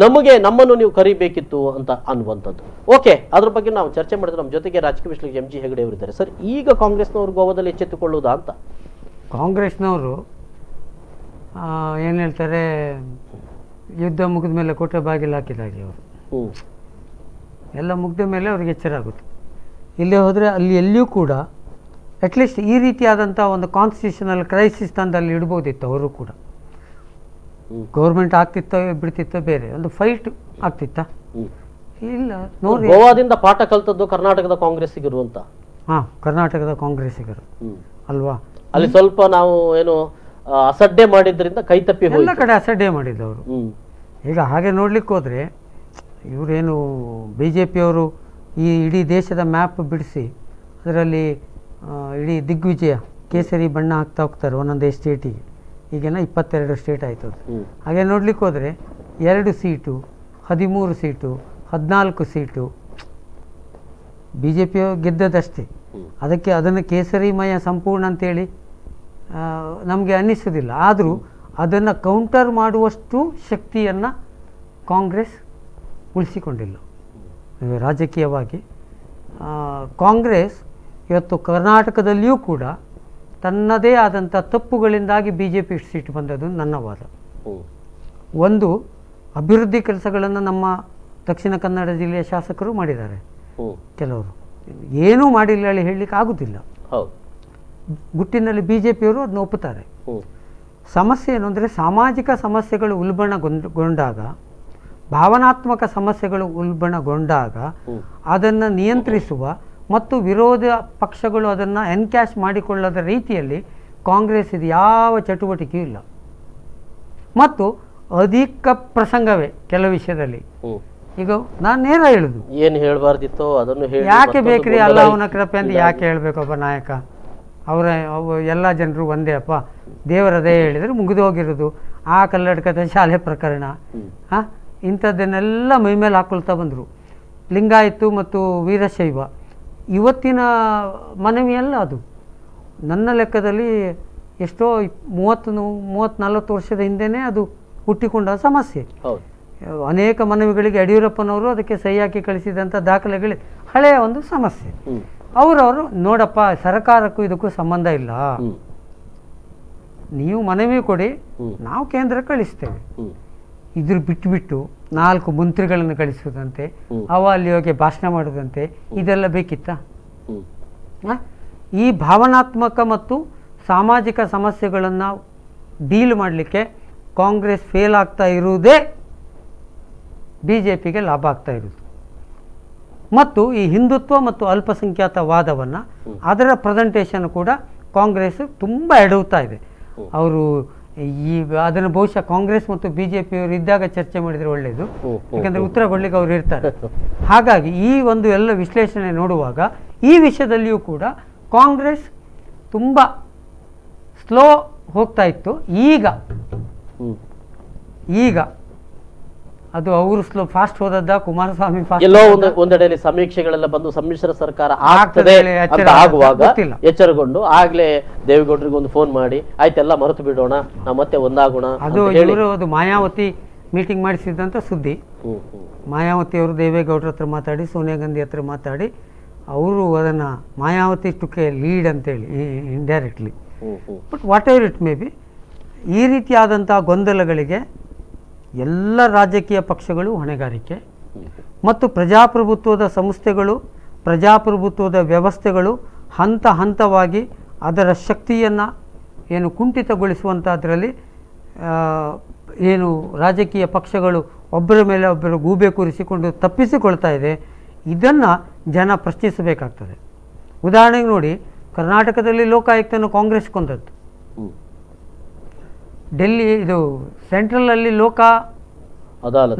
ನಮ್ಮನ್ನು ನೀವು ಕರಿಬೇಕಿತ್ತು ಅಂತ ಅನ್ನುವಂಥದ್ದು. ಓಕೆ, ಅದ್ರ ಬಗ್ಗೆ ನಾವು ಚರ್ಚೆ ಮಾಡಿದ್ರೆ ನಮ್ಮ ಜೊತೆಗೆ ರಾಜಕೀಯ ವಿಶ್ಲೇಷಕ MG ಹೆಗಡೆ ಅವರಿದ್ದಾರೆ. ಸರ್, ಈಗ ಕಾಂಗ್ರೆಸ್ನವರು ಗೋವಾದಲ್ಲಿ ಎಚ್ಚೆತ್ತುಕೊಳ್ಳುವುದಾ ಅಂತ? ಕಾಂಗ್ರೆಸ್ನವರು ಏನು ಹೇಳ್ತಾರೆ, ಯುದ್ಧ ಮುಗಿದ ಮೇಲೆ ಕೋಟೆ ಬಾಗಿಲು ಹಾಕಿದಾಗೆ ಅವರು ಎಲ್ಲ ಮುಗಿದ ಮೇಲೆ ಅವ್ರಿಗೆ ಎಚ್ಚರ ಆಗುತ್ತೆ. ಇಲ್ಲೇ ಹೋದರೆ ಅಲ್ಲಿ ಎಲ್ಲಿಯೂ ಕೂಡ ಅಟ್ಲೀಸ್ಟ್ ಈ ರೀತಿಯಾದಂಥ ಒಂದು ಕಾನ್ಸ್ಟಿಟ್ಯೂಷನಲ್ ಕ್ರೈಸಿಸ್ ತಂದು ಅಲ್ಲಿ ಇಡ್ಬೋದಿತ್ತು. ಅವರು ಕೂಡ ಗೌರ್ಮೆಂಟ್ ಆಗ್ತಿತ್ತೋ ಬಿಡ್ತಿತ್ತೋ, ಬೇರೆ ಒಂದು ಫೈಟ್ ಆಗ್ತಿತ್ತ? ಇಲ್ಲ. ನೋಡಿ, ಗೋವಾದಿಂದ ಪಾಠ ಕಲ್ತದ್ದು ಕರ್ನಾಟಕದ ಕಾಂಗ್ರೆಸ್ಸಿಗರು ಅಂತ. ಕರ್ನಾಟಕದ ಕಾಂಗ್ರೆಸ್ಸಿಗರು ಅಲ್ವಾ? ಅಲ್ಲಿ ಸ್ವಲ್ಪ ನಾವು ಏನು ಅಸಡ್ಡೆ ಮಾಡಿದ್ರಿಂದ ಕೈ ತಪ್ಪಿ ಎಲ್ಲ ಕಡೆ ಅಸಡ್ಡೆ ಮಾಡಿದ್ದವರು. ಈಗ ಹಾಗೆ ನೋಡ್ಲಿಕ್ಕೆ ಹೋದರೆ ಇವರೇನು BJP ಅವರು ಈ ಇಡೀ ದೇಶದ ಮ್ಯಾಪ್ ಬಿಡಿಸಿ ಅದರಲ್ಲಿ ಇಡೀ ದಿಗ್ವಿಜಯ ಕೇಸರಿ ಬಣ್ಣ ಹಾಕ್ತಾ ಹೋಗ್ತಾರೆ ಒಂದೊಂದೇ ಸ್ಟೇಟಿಗೆ. ಈಗೇನ 22 ಸ್ಟೇಟ್ ಆಯಿತು. ಹಾಗೆ ನೋಡ್ಲಿಕ್ಕೆ ಹೋದರೆ 2 ಸೀಟು, 13 ಸೀಟು, 14 ಸೀಟು BJP ಗೆದ್ದದಷ್ಟೇ. ಅದನ್ನು ಕೇಸರಿಮಯ ಸಂಪೂರ್ಣ ಅಂತೇಳಿ ನಮಗೆ ಅನ್ನಿಸೋದಿಲ್ಲ. ಆದರೂ ಅದನ್ನು ಕೌಂಟರ್ ಮಾಡುವಷ್ಟು ಶಕ್ತಿಯನ್ನು ಕಾಂಗ್ರೆಸ್ ಉಳಿಸಿಕೊಂಡಿಲ್ಲ ರಾಜಕೀಯವಾಗಿ. ಕಾಂಗ್ರೆಸ್ ಇವತ್ತು ಕರ್ನಾಟಕದಲ್ಲಿಯೂ ಕೂಡ ತನ್ನದೇ ಆದಂಥ ತಪ್ಪುಗಳಿಂದಾಗಿ BJP ಸೀಟ್ ಬಂದದ್ದು ನನ್ನ ವಾದ. ಒಂದು, ಅಭಿವೃದ್ಧಿ ಕೆಲಸಗಳನ್ನು ನಮ್ಮ ದಕ್ಷಿಣ ಕನ್ನಡ ಜಿಲ್ಲೆಯ ಶಾಸಕರು ಮಾಡಿದ್ದಾರೆ ಕೆಲವರು. ಏನೂ ಮಾಡಿಲ್ಲ ಹೇಳಿ ಹೇಳಲಿಕ್ಕೆ ಆಗೋದಿಲ್ಲ. ಹೌದು. ಗುಟ್ಟಿನಲ್ಲಿ ಬಿ ಜೆ ಪಿಯವರು ಅದನ್ನ ಒಪ್ಪುತ್ತಾರೆ. ಸಮಸ್ಯೆ ಏನು ಅಂದರೆ ಸಾಮಾಜಿಕ ಸಮಸ್ಯೆಗಳು ಉಲ್ಬಣಗೊಂಡಾಗ, ಭಾವನಾತ್ಮಕ ಸಮಸ್ಯೆಗಳು ಉಲ್ಬಣಗೊಂಡಾಗ ಅದನ್ನು ನಿಯಂತ್ರಿಸುವ ಮತ್ತು ವಿರೋಧ ಪಕ್ಷಗಳು ಅದನ್ನು ಎನ್ಕ್ಯಾಶ್ ಮಾಡಿಕೊಳ್ಳದ ರೀತಿಯಲ್ಲಿ ಕಾಂಗ್ರೆಸ್ ಇದು ಯಾವ ಚಟುವಟಿಕೆಯೂ ಇಲ್ಲ. ಮತ್ತು ಅಧಿಕ ಪ್ರಸಂಗವೇ ಕೆಲವು ವಿಷಯದಲ್ಲಿ. ಈಗ ನಾನು ನೇರ ಹೇಳುದು, ಏನು ಹೇಳಬಾರ್ದಿತ್ತೋ ಅದನ್ನು ಹೇಳಿ ಯಾಕೆ ಬೇಕ್ರಿ ಅಲ್ಲಾಹನ ಕೃಪೆ ಅಂತ ಯಾಕೆ ಹೇಳಬೇಕಪ್ಪ ನಾಯಕ? ಎಲ್ಲ ಜನರು ಒಂದೇ ಅಪ್ಪ, ದೇವರದೇ ಹೇಳಿದರೆ ಮುಗಿದು ಹೋಗಿರೋದು. ಆ ಕಲ್ಲಡ್ಕದ ಶಾಲೆ ಪ್ರಕರಣ, ಇಂಥದ್ದನ್ನೆಲ್ಲ ಮೈಮೇಲೆ ಹಾಕೊಳ್ತಾ ಬಂದರು. ಲಿಂಗಾಯತು ಮತ್ತು ವೀರಶೈವ ಇವತ್ತಿನ ಮನವಿಯಲ್ಲ ಅದು. ನನ್ನ ಲೆಕ್ಕದಲ್ಲಿ ಎಷ್ಟೋ 30-40 ವರ್ಷದ ಹಿಂದೆಯೇ ಅದು ಹುಟ್ಟಿಕೊಂಡ ಸಮಸ್ಯೆ. ಅನೇಕ ಮನವಿಗಳಿಗೆ ಯಡಿಯೂರಪ್ಪನವರು ಅದಕ್ಕೆ ಸಹಿ ಹಾಕಿ ಕಳಿಸಿದಂಥ ದಾಖಲೆಗಳು ಹಳೆಯ ಒಂದು ಸಮಸ್ಯೆ. ಅವರವರು ನೋಡಪ್ಪ, ಸರ್ಕಾರಕ್ಕೂ ಇದಕ್ಕೂ ಸಂಬಂಧ ಇಲ್ಲ, ನೀವು ಮನವಿ ಕೊಡಿ, ನಾವು ಕೇಂದ್ರ ಕಳಿಸ್ತೇವೆ. ಇದ್ರ ಬಿಟ್ಟು 4 ಮಂತ್ರಿಗಳನ್ನು ಕಳಿಸುವುದಂತೆ, ಅಲ್ಲಿ ಹೋಗಿ ಭಾಷಣ ಮಾಡುವುದಂತೆ, ಇದೆಲ್ಲ ಬೇಕಿತ್ತ? ಈ ಭಾವನಾತ್ಮಕ ಮತ್ತು ಸಾಮಾಜಿಕ ಸಮಸ್ಯೆಗಳನ್ನು ಡೀಲ್ ಮಾಡಲಿಕ್ಕೆ ಕಾಂಗ್ರೆಸ್ ಫೇಲ್ ಆಗ್ತಾ ಇರುವುದೇ ಬಿ ಜೆ ಪಿಗೆ ಲಾಭ ಆಗ್ತಾ ಇರುವುದು. ಮತ್ತು ಈ ಹಿಂದುತ್ವ ಮತ್ತು ಅಲ್ಪಸಂಖ್ಯಾತವಾದವನ್ನು ಅದರ ಪ್ರೆಸೆಂಟೇಷನ್ ಕೂಡ ಕಾಂಗ್ರೆಸ್ ತುಂಬ ಎಡವುತ್ತಾ ಇದೆ. ಅವರು ಈಗ ಅದನ್ನು ಬಹುಶಃ ಕಾಂಗ್ರೆಸ್ ಮತ್ತು ಬಿ ಜೆ ಪಿಯವರು ಇದ್ದಾಗ ಚರ್ಚೆ ಮಾಡಿದರೆ ಒಳ್ಳೆಯದು, ಯಾಕಂದರೆ ಉತ್ತರ ಕೊಡಲಿಕ್ಕೆ ಅವರು ಇರ್ತಾರೆ. ಹಾಗಾಗಿ ಈ ಒಂದು ಎಲ್ಲ ವಿಶ್ಲೇಷಣೆ ನೋಡುವಾಗ ಈ ವಿಷಯದಲ್ಲಿಯೂ ಕೂಡ ಕಾಂಗ್ರೆಸ್ ತುಂಬ ಸ್ಲೋ ಹೋಗ್ತಾ ಇತ್ತು. ಈಗ ಅದು ಅವರು ಸ್ಲೋ ಫಾಸ್ಟ್ ಹೋದದ್ದ, ಕುಮಾರಸ್ವಾಮಿ ಎಲ್ಲೋ ಒಂದೆಡೆಯಲ್ಲಿ ಸಮೀಕ್ಷೆಗಳೆಲ್ಲ ಬಂದು ಸಮ್ಮಿಶ್ರ ಸರ್ಕಾರ ಆಗ್ತದೆ ಅಂತ ಆಗುವಾಗ ಎಚ್ಚರಗೊಂಡು ಆಗ್ಲೇ ದೇವೇಗೌಡರಿಗೆ ಒಂದು ಫೋನ್ ಮಾಡಿ ಆಯ್ತೆಲ್ಲ ಮರೆತು ಬಿಡೋಣ, ನಾವು ಮತ್ತೆ ಒಂದಾಗೋಣ. ಅದು ಮಾಯಾವತಿ ಮೀಟಿಂಗ್ ಮಾಡಿಸಿದಂತ ಸುದ್ದಿ. ಮಾಯಾವತಿ ಅವರು ದೇವೇಗೌಡರ ಹತ್ರ ಮಾತಾಡಿ, ಸೋನಿಯಾ ಗಾಂಧಿ ಹತ್ರ ಮಾತಾಡಿ, ಅವರು ಅದನ್ನ ಮಾಯಾವತಿ ಟುಕೆ ಲೀಡ್ ಅಂತೇಳಿ indirectly. But what ever it may be, ಈ ರೀತಿಯಾದಂಥ ಗೊಂದಲಗಳಿಗೆ ಎಲ್ಲ ರಾಜಕೀಯ ಪಕ್ಷಗಳು ಹೊಣೆಗಾರಿಕೆ ಮತ್ತು ಪ್ರಜಾಪ್ರಭುತ್ವದ ಸಂಸ್ಥೆಗಳು, ಪ್ರಜಾಪ್ರಭುತ್ವದ ವ್ಯವಸ್ಥೆಗಳು ಹಂತ ಹಂತವಾಗಿ ಅದರ ಶಕ್ತಿಯನ್ನು ಏನು ಕುಂಠಿತಗೊಳಿಸುವಂಥದ್ರಲ್ಲಿ ಏನು ರಾಜಕೀಯ ಪಕ್ಷಗಳು ಒಬ್ಬರ ಮೇಲೆ ಒಬ್ಬರು ಗೂಬೆ ಕೂರಿಸಿಕೊಂಡು ತಪ್ಪಿಸಿಕೊಳ್ತಾ ಇದೆ. ಇದನ್ನು ಜನ ಪ್ರಶ್ನಿಸಬೇಕಾಗ್ತದೆ. ಉದಾಹರಣೆಗೆ ನೋಡಿ, ಕರ್ನಾಟಕದಲ್ಲಿ ಲೋಕಾಯುಕ್ತನ ಕಾಂಗ್ರೆಸ್ ಕೊಂದದ್ದು, ಡೆಲ್ಲಿ ಇದು ಸೆಂಟ್ರಲಲ್ಲಿ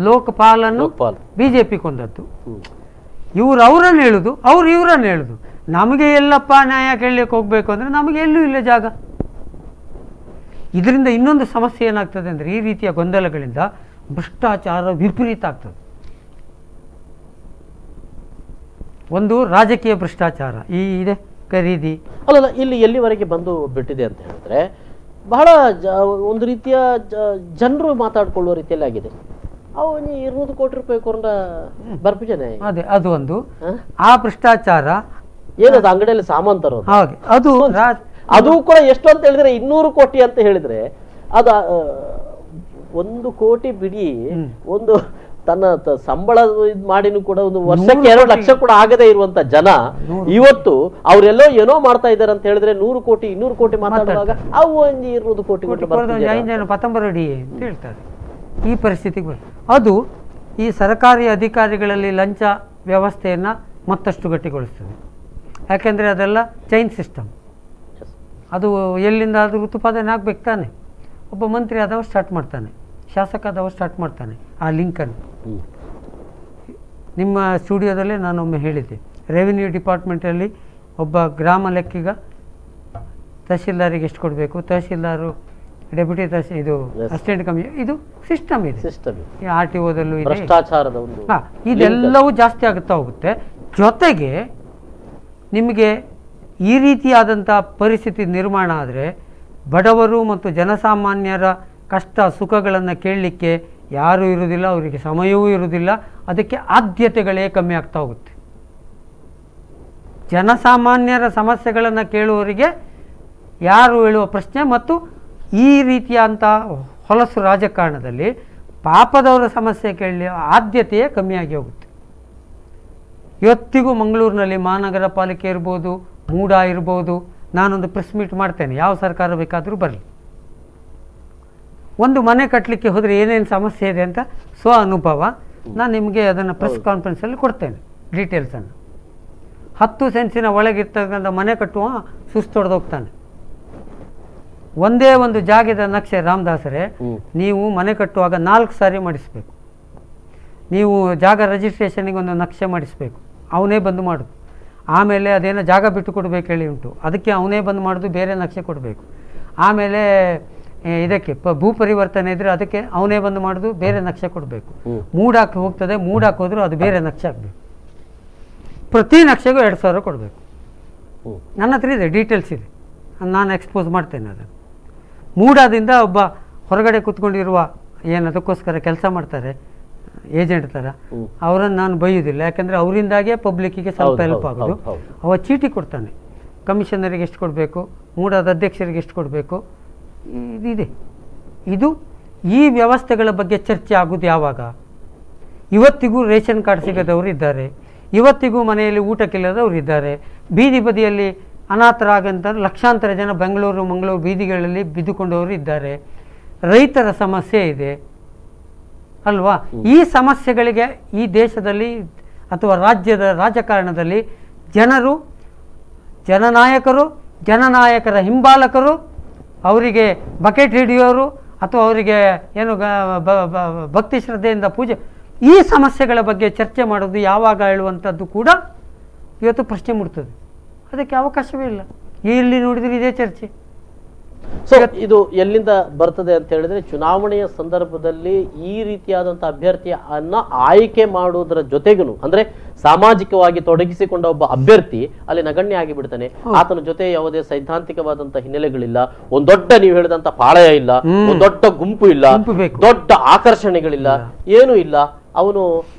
ಲೋಕಪಾಲನ್ನು ಬಿಜೆಪಿ ಕೊಂದದ್ದು. ಅವರನ್ನು ಹೇಳುದು, ಇವರನ್ನು ಹೇಳುದು. ನಮಗೆ ಎಲ್ಲಪ್ಪ ನ್ಯಾಯ ಕೇಳಲಿಕ್ಕೆ ಹೋಗ್ಬೇಕು ಅಂದರೆ ನಮಗೆ ಎಲ್ಲೂ ಇಲ್ಲ ಜಾಗ. ಇದರಿಂದ ಇನ್ನೊಂದು ಸಮಸ್ಯೆ ಏನಾಗ್ತದೆ ಅಂದರೆ, ಈ ರೀತಿಯ ಗೊಂದಲಗಳಿಂದ ಭ್ರಷ್ಟಾಚಾರ ವಿಪರೀತ ಆಗ್ತದೆ. ಒಂದು ರಾಜಕೀಯ ಭ್ರಷ್ಟಾಚಾರ ಇದೆ, ಖರೀದಿ ಅಲ್ಲ ಇಲ್ಲಿ ಎಲ್ಲಿವರೆಗೆ ಬಂದು ಬಿಟ್ಟಿದೆ ಅಂತ ಹೇಳಿದ್ರೆ, ಬಹಳ ಒಂದು ರೀತಿಯ ಜನರು ಮಾತಾಡ್ಕೊಳ್ಳುವ ರೀತಿಯಲ್ಲಿ ಆಗಿದೆ. ಅವನು 200 ಕೋಟಿ ರೂಪಾಯಿ ಕೊಂಡ ಬರ್ಪಿಜನೆ, ಅದೇ ಅದು ಒಂದು ಆ ಭ್ರಷ್ಟಾಚಾರ. ಏನದು ಅಂಗಡಿಯಲ್ಲಿ ಸಾಮಾನು ತರೋದು, ಹಾಗೆ ಅದು ಕೂಡ ಎಷ್ಟು ಅಂತ ಹೇಳಿದ್ರೆ 200 ಕೋಟಿ ಅಂತ ಹೇಳಿದ್ರೆ ಅದು 1 ಕೋಟಿ ಬಿಡಿ, ಒಂದು ತನ್ನ ಸಂಬಳ ಮಾಡಿನೂ ಕೂಡ ಒಂದು ವರ್ಷಕ್ಕೆ 2 ಲಕ್ಷ ಕೂಡ ಆಗದೆ ಇರುವಂತ ಜನ ಇವತ್ತು ಅವರೆಲ್ಲೋ ಏನೋ ಮಾಡ್ತಾ ಇದ್ದಾರೆ ಅಂತ ಹೇಳಿದ್ರೆ 100 ಕೋಟಿ 200 ಕೋಟಿ ಮಾತಾಡುವಾಗ ಅವು 200 ಕೋಟಿ ಪತಂಬರಡಿ ಅಂತ ಹೇಳ್ತಾರೆ. ಈ ಪರಿಸ್ಥಿತಿಗೆ ಅದು ಈ ಸರ್ಕಾರಿ ಅಧಿಕಾರಿಗಳಲ್ಲಿ ಲಂಚ ವ್ಯವಸ್ಥೆಯನ್ನು ಮತ್ತಷ್ಟು ಗಟ್ಟಿಗೊಳಿಸ್ತದೆ. ಯಾಕೆಂದರೆ ಅದೆಲ್ಲ ಚೈನ್ ಸಿಸ್ಟಮ್. ಅದು ಎಲ್ಲಿಂದಾದರೂ ಉತ್ಪಾದನೆ ಆಗ್ಬೇಕು ತಾನೆ. ಒಬ್ಬ ಮಂತ್ರಿ ಆದವ ಸ್ಟಾರ್ಟ್ ಮಾಡ್ತಾನೆ, ಶಾಸಕ ಆದವ ಸ್ಟಾರ್ಟ್ ಮಾಡ್ತಾನೆ ಆ ಲಿಂಕನ್ನು. ನಿಮ್ಮ ಸ್ಟುಡಿಯೋದಲ್ಲೇ ನಾನೊಮ್ಮೆ ಹೇಳಿದ್ದೆ, ರೆವಿನ್ಯೂ ಡಿಪಾರ್ಟ್ಮೆಂಟಲ್ಲಿ ಒಬ್ಬ ಗ್ರಾಮ ಲೆಕ್ಕಿಗ ತಹಶೀಲ್ದಾರಿಗೆ ಎಷ್ಟು ಕೊಡಬೇಕು, ತಹಶೀಲ್ದಾರು ಡೆಪ್ಯೂಟಿ ಇದು ಅಸಿಸ್ಟೆಂಟ್ ಕಮಿಷನರ್, ಇದು ಸಿಸ್ಟಮ್ ಇದೆ. ಆರ್ ಟಿ ಓದಲ್ಲೂ ಇದೆ. ಇದೆಲ್ಲವೂ ಜಾಸ್ತಿ ಆಗುತ್ತಾ ಹೋಗುತ್ತೆ. ಜೊತೆಗೆ ನಿಮಗೆ ಈ ರೀತಿಯಾದಂಥ ಪರಿಸ್ಥಿತಿ ನಿರ್ಮಾಣ ಆದರೆ ಬಡವರು ಮತ್ತು ಜನಸಾಮಾನ್ಯರ ಕಷ್ಟ ಸುಖಗಳನ್ನು ಕೇಳಲಿಕ್ಕೆ ಯಾರೂ ಇರುವುದಿಲ್ಲ, ಅವರಿಗೆ ಸಮಯವೂ ಇರುವುದಿಲ್ಲ. ಅದಕ್ಕೆ ಆದ್ಯತೆಗಳೇ ಕಮ್ಮಿ ಆಗ್ತಾ ಹೋಗುತ್ತೆ. ಜನಸಾಮಾನ್ಯರ ಸಮಸ್ಯೆಗಳನ್ನು ಕೇಳುವವರಿಗೆ ಯಾರು ಹೇಳುವ ಪ್ರಶ್ನೆ ಮತ್ತು ಈ ರೀತಿಯಾದಂಥ ಹೊಲಸು ರಾಜಕಾರಣದಲ್ಲಿ ಪಾಪದವರ ಸಮಸ್ಯೆ ಕೇಳಲಿ ಆದ್ಯತೆಯೇ ಕಮ್ಮಿಯಾಗಿ ಹೋಗುತ್ತೆ. ಇವತ್ತಿಗೂ ಮಂಗಳೂರಿನಲ್ಲಿ ಮಹಾನಗರ ಪಾಲಿಕೆ ಇರ್ಬೋದು, ಮೂಡಾ ಇರ್ಬೋದು, ನಾನೊಂದು ಪ್ರೆಸ್ ಮೀಟ್ ಮಾಡ್ತೇನೆ, ಯಾವ ಸರ್ಕಾರ ಬೇಕಾದರೂ ಬರಲಿ. ಒಂದು ಮನೆ ಕಟ್ಟಲಿಕ್ಕೆ ಹೋದರೆ ಏನೇನು ಸಮಸ್ಯೆ ಇದೆ ಅಂತ ಸ್ವ ಅನುಭವ ನಾನು ನಿಮಗೆ ಅದನ್ನು ಪ್ರೆಸ್ ಕಾನ್ಫರೆನ್ಸಲ್ಲಿ ಕೊಡ್ತೇನೆ, ಡೀಟೇಲ್ಸನ್ನು. 10 ಸೆನ್ಸಿನ ಒಳಗಿರ್ತಕ್ಕಂಥ ಮನೆ ಕಟ್ಟುವ ಸುಸ್ತೊಡೆದೋಗ್ತಾನೆ. ಒಂದೇ ಒಂದು ಜಾಗದ ನಕ್ಷೆ ರಾಮದಾಸರೇ, ನೀವು ಮನೆ ಕಟ್ಟುವಾಗ 4 ಸಾರಿ ಮಾಡಿಸ್ಬೇಕು. ನೀವು ಜಾಗ ರಿಜಿಸ್ಟ್ರೇಷನಿಗೆ ಒಂದು ನಕ್ಷೆ ಮಾಡಿಸ್ಬೇಕು, ಅವನೇ ಬಂದು ಮಾಡೋದು. ಆಮೇಲೆ ಅದೇನೋ ಜಾಗ ಬಿಟ್ಟು ಕೊಡಬೇಕು ಹೇಳಿ ಉಂಟು, ಅದಕ್ಕೆ ಅವನೇ ಬಂದು ಮಾಡೋದು, ಬೇರೆ ನಕ್ಷೆ ಕೊಡಬೇಕು. ಆಮೇಲೆ ಇದಕ್ಕೆ ಭೂ ಪರಿವರ್ತನೆ ಇದ್ದರೆ ಅದಕ್ಕೆ ಅವನೇ ಬಂದು ಮಾಡೋದು, ಬೇರೆ ನಕ್ಷೆ ಕೊಡಬೇಕು. ಮೂಡಾಕಿ ಹೋಗ್ತದೆ, ಮೂಡಾಕಿ ಹೋದರೂ ಅದು ಬೇರೆ ನಕ್ಷೆ ಆಗಬೇಕು. ಪ್ರತಿ ನಕ್ಷೆಗೂ 2,000 ಕೊಡಬೇಕು. ನನ್ನ ಹತ್ರ ಇದೆ, ಡೀಟೇಲ್ಸ್ ಇದೆ, ನಾನು ಎಕ್ಸ್ಪೋಸ್ ಮಾಡ್ತೇನೆ ಅದನ್ನು. ಮೂಡಾದಿಂದ ಒಬ್ಬ ಹೊರಗಡೆ ಕೂತ್ಕೊಂಡಿರುವ ಏನದಕ್ಕೋಸ್ಕರ ಕೆಲಸ ಮಾಡ್ತಾರೆ ಏಜೆಂಟ್ ಥರ, ಅವರನ್ನು ನಾನು ಬೈಯೋದಿಲ್ಲ, ಯಾಕೆಂದರೆ ಅವರಿಂದಾಗೆ ಪಬ್ಲಿಕ್ಕಿಗೆ ಸ್ವಲ್ಪ ಹೆಲ್ಪ್ ಆಗೋದು. ಅವ ಚೀಟಿ ಕೊಡ್ತಾನೆ, ಕಮಿಷನರಿಗೆ ಎಷ್ಟು ಕೊಡಬೇಕು, ಮೂಡಾದ ಅಧ್ಯಕ್ಷರಿಗೆ ಎಷ್ಟು ಕೊಡಬೇಕು, ಇದಿದೆ. ಇದು ಈ ವ್ಯವಸ್ಥೆಗಳ ಬಗ್ಗೆ ಚರ್ಚೆ ಆಗೋದು ಯಾವಾಗ? ಇವತ್ತಿಗೂ ರೇಷನ್ ಕಾರ್ಡ್ ಸಿಗದವರು ಇದ್ದಾರೆ, ಇವತ್ತಿಗೂ ಮನೆಯಲ್ಲಿ ಊಟಕ್ಕಿಲ್ಲದವರು ಇದ್ದಾರೆ, ಬೀದಿ ಬದಿಯಲ್ಲಿ ಅನಾಥರಾಗಂತ ಲಕ್ಷಾಂತರ ಜನ ಬೆಂಗಳೂರು ಮಂಗಳೂರು ಬೀದಿಗಳಲ್ಲಿ ಬಿದ್ದುಕೊಂಡವರು ಇದ್ದಾರೆ, ರೈತರ ಸಮಸ್ಯೆ ಇದೆ ಅಲ್ವಾ? ಈ ಸಮಸ್ಯೆಗಳಿಗೆ ಈ ದೇಶದಲ್ಲಿ ಅಥವಾ ರಾಜ್ಯದ ರಾಜಕಾರಣದಲ್ಲಿ ಜನರು, ಜನನಾಯಕರ ಹಿಂಬಾಲಕರು, ಅವರಿಗೆ ಬಕೆಟ್ ಹಿಡಿಯೋರು ಅಥವಾ ಅವರಿಗೆ ಏನು ಭಕ್ತಿ ಶ್ರದ್ಧೆಯಿಂದ ಪೂಜೆ, ಈ ಸಮಸ್ಯೆಗಳ ಬಗ್ಗೆ ಚರ್ಚೆ ಮಾಡೋದು ಯಾವಾಗ ಹೇಳುವಂಥದ್ದು ಕೂಡ ಇವತ್ತು ಪ್ರಶ್ನೆ ಮೂಡ್ತದೆ. ಅದಕ್ಕೆ ಅವಕಾಶವೇ ಇಲ್ಲ. ಎಲ್ಲಿ ನೋಡಿದ್ರೆ ಇದೇ ಚರ್ಚೆ. ಸೊ ಇದು ಎಲ್ಲಿಂದ ಬರ್ತದೆ ಅಂತ ಹೇಳಿದ್ರೆ, ಚುನಾವಣೆಯ ಸಂದರ್ಭದಲ್ಲಿ ಈ ರೀತಿಯಾದಂಥ ಅಭ್ಯರ್ಥಿಯನ್ನ ಆಯ್ಕೆ ಮಾಡುವುದರ ಜೊತೆಗೂ, ಅಂದ್ರೆ ಸಾಮಾಜಿಕವಾಗಿ ತೊಡಗಿಸಿಕೊಂಡ ಒಬ್ಬ ಅಭ್ಯರ್ಥಿ ಅಲ್ಲಿ ನಗಣ್ಯ ಆಗಿ ಬಿಡ್ತಾನೆ. ಆತನ ಜೊತೆ ಯಾವುದೇ ಸೈದ್ಧಾಂತಿಕವಾದಂತಹ ಹಿನ್ನೆಲೆಗಳಿಲ್ಲ, ಒಂದ್ ದೊಡ್ಡ ನೀವು ಹೇಳಿದಂತ ಪಾಳಯ ಇಲ್ಲ, ಒಂದ್ ದೊಡ್ಡ ಗುಂಪು ಇಲ್ಲ, ದೊಡ್ಡ ಆಕರ್ಷಣೆಗಳಿಲ್ಲ, ಏನೂ ಇಲ್ಲ. ಅವನು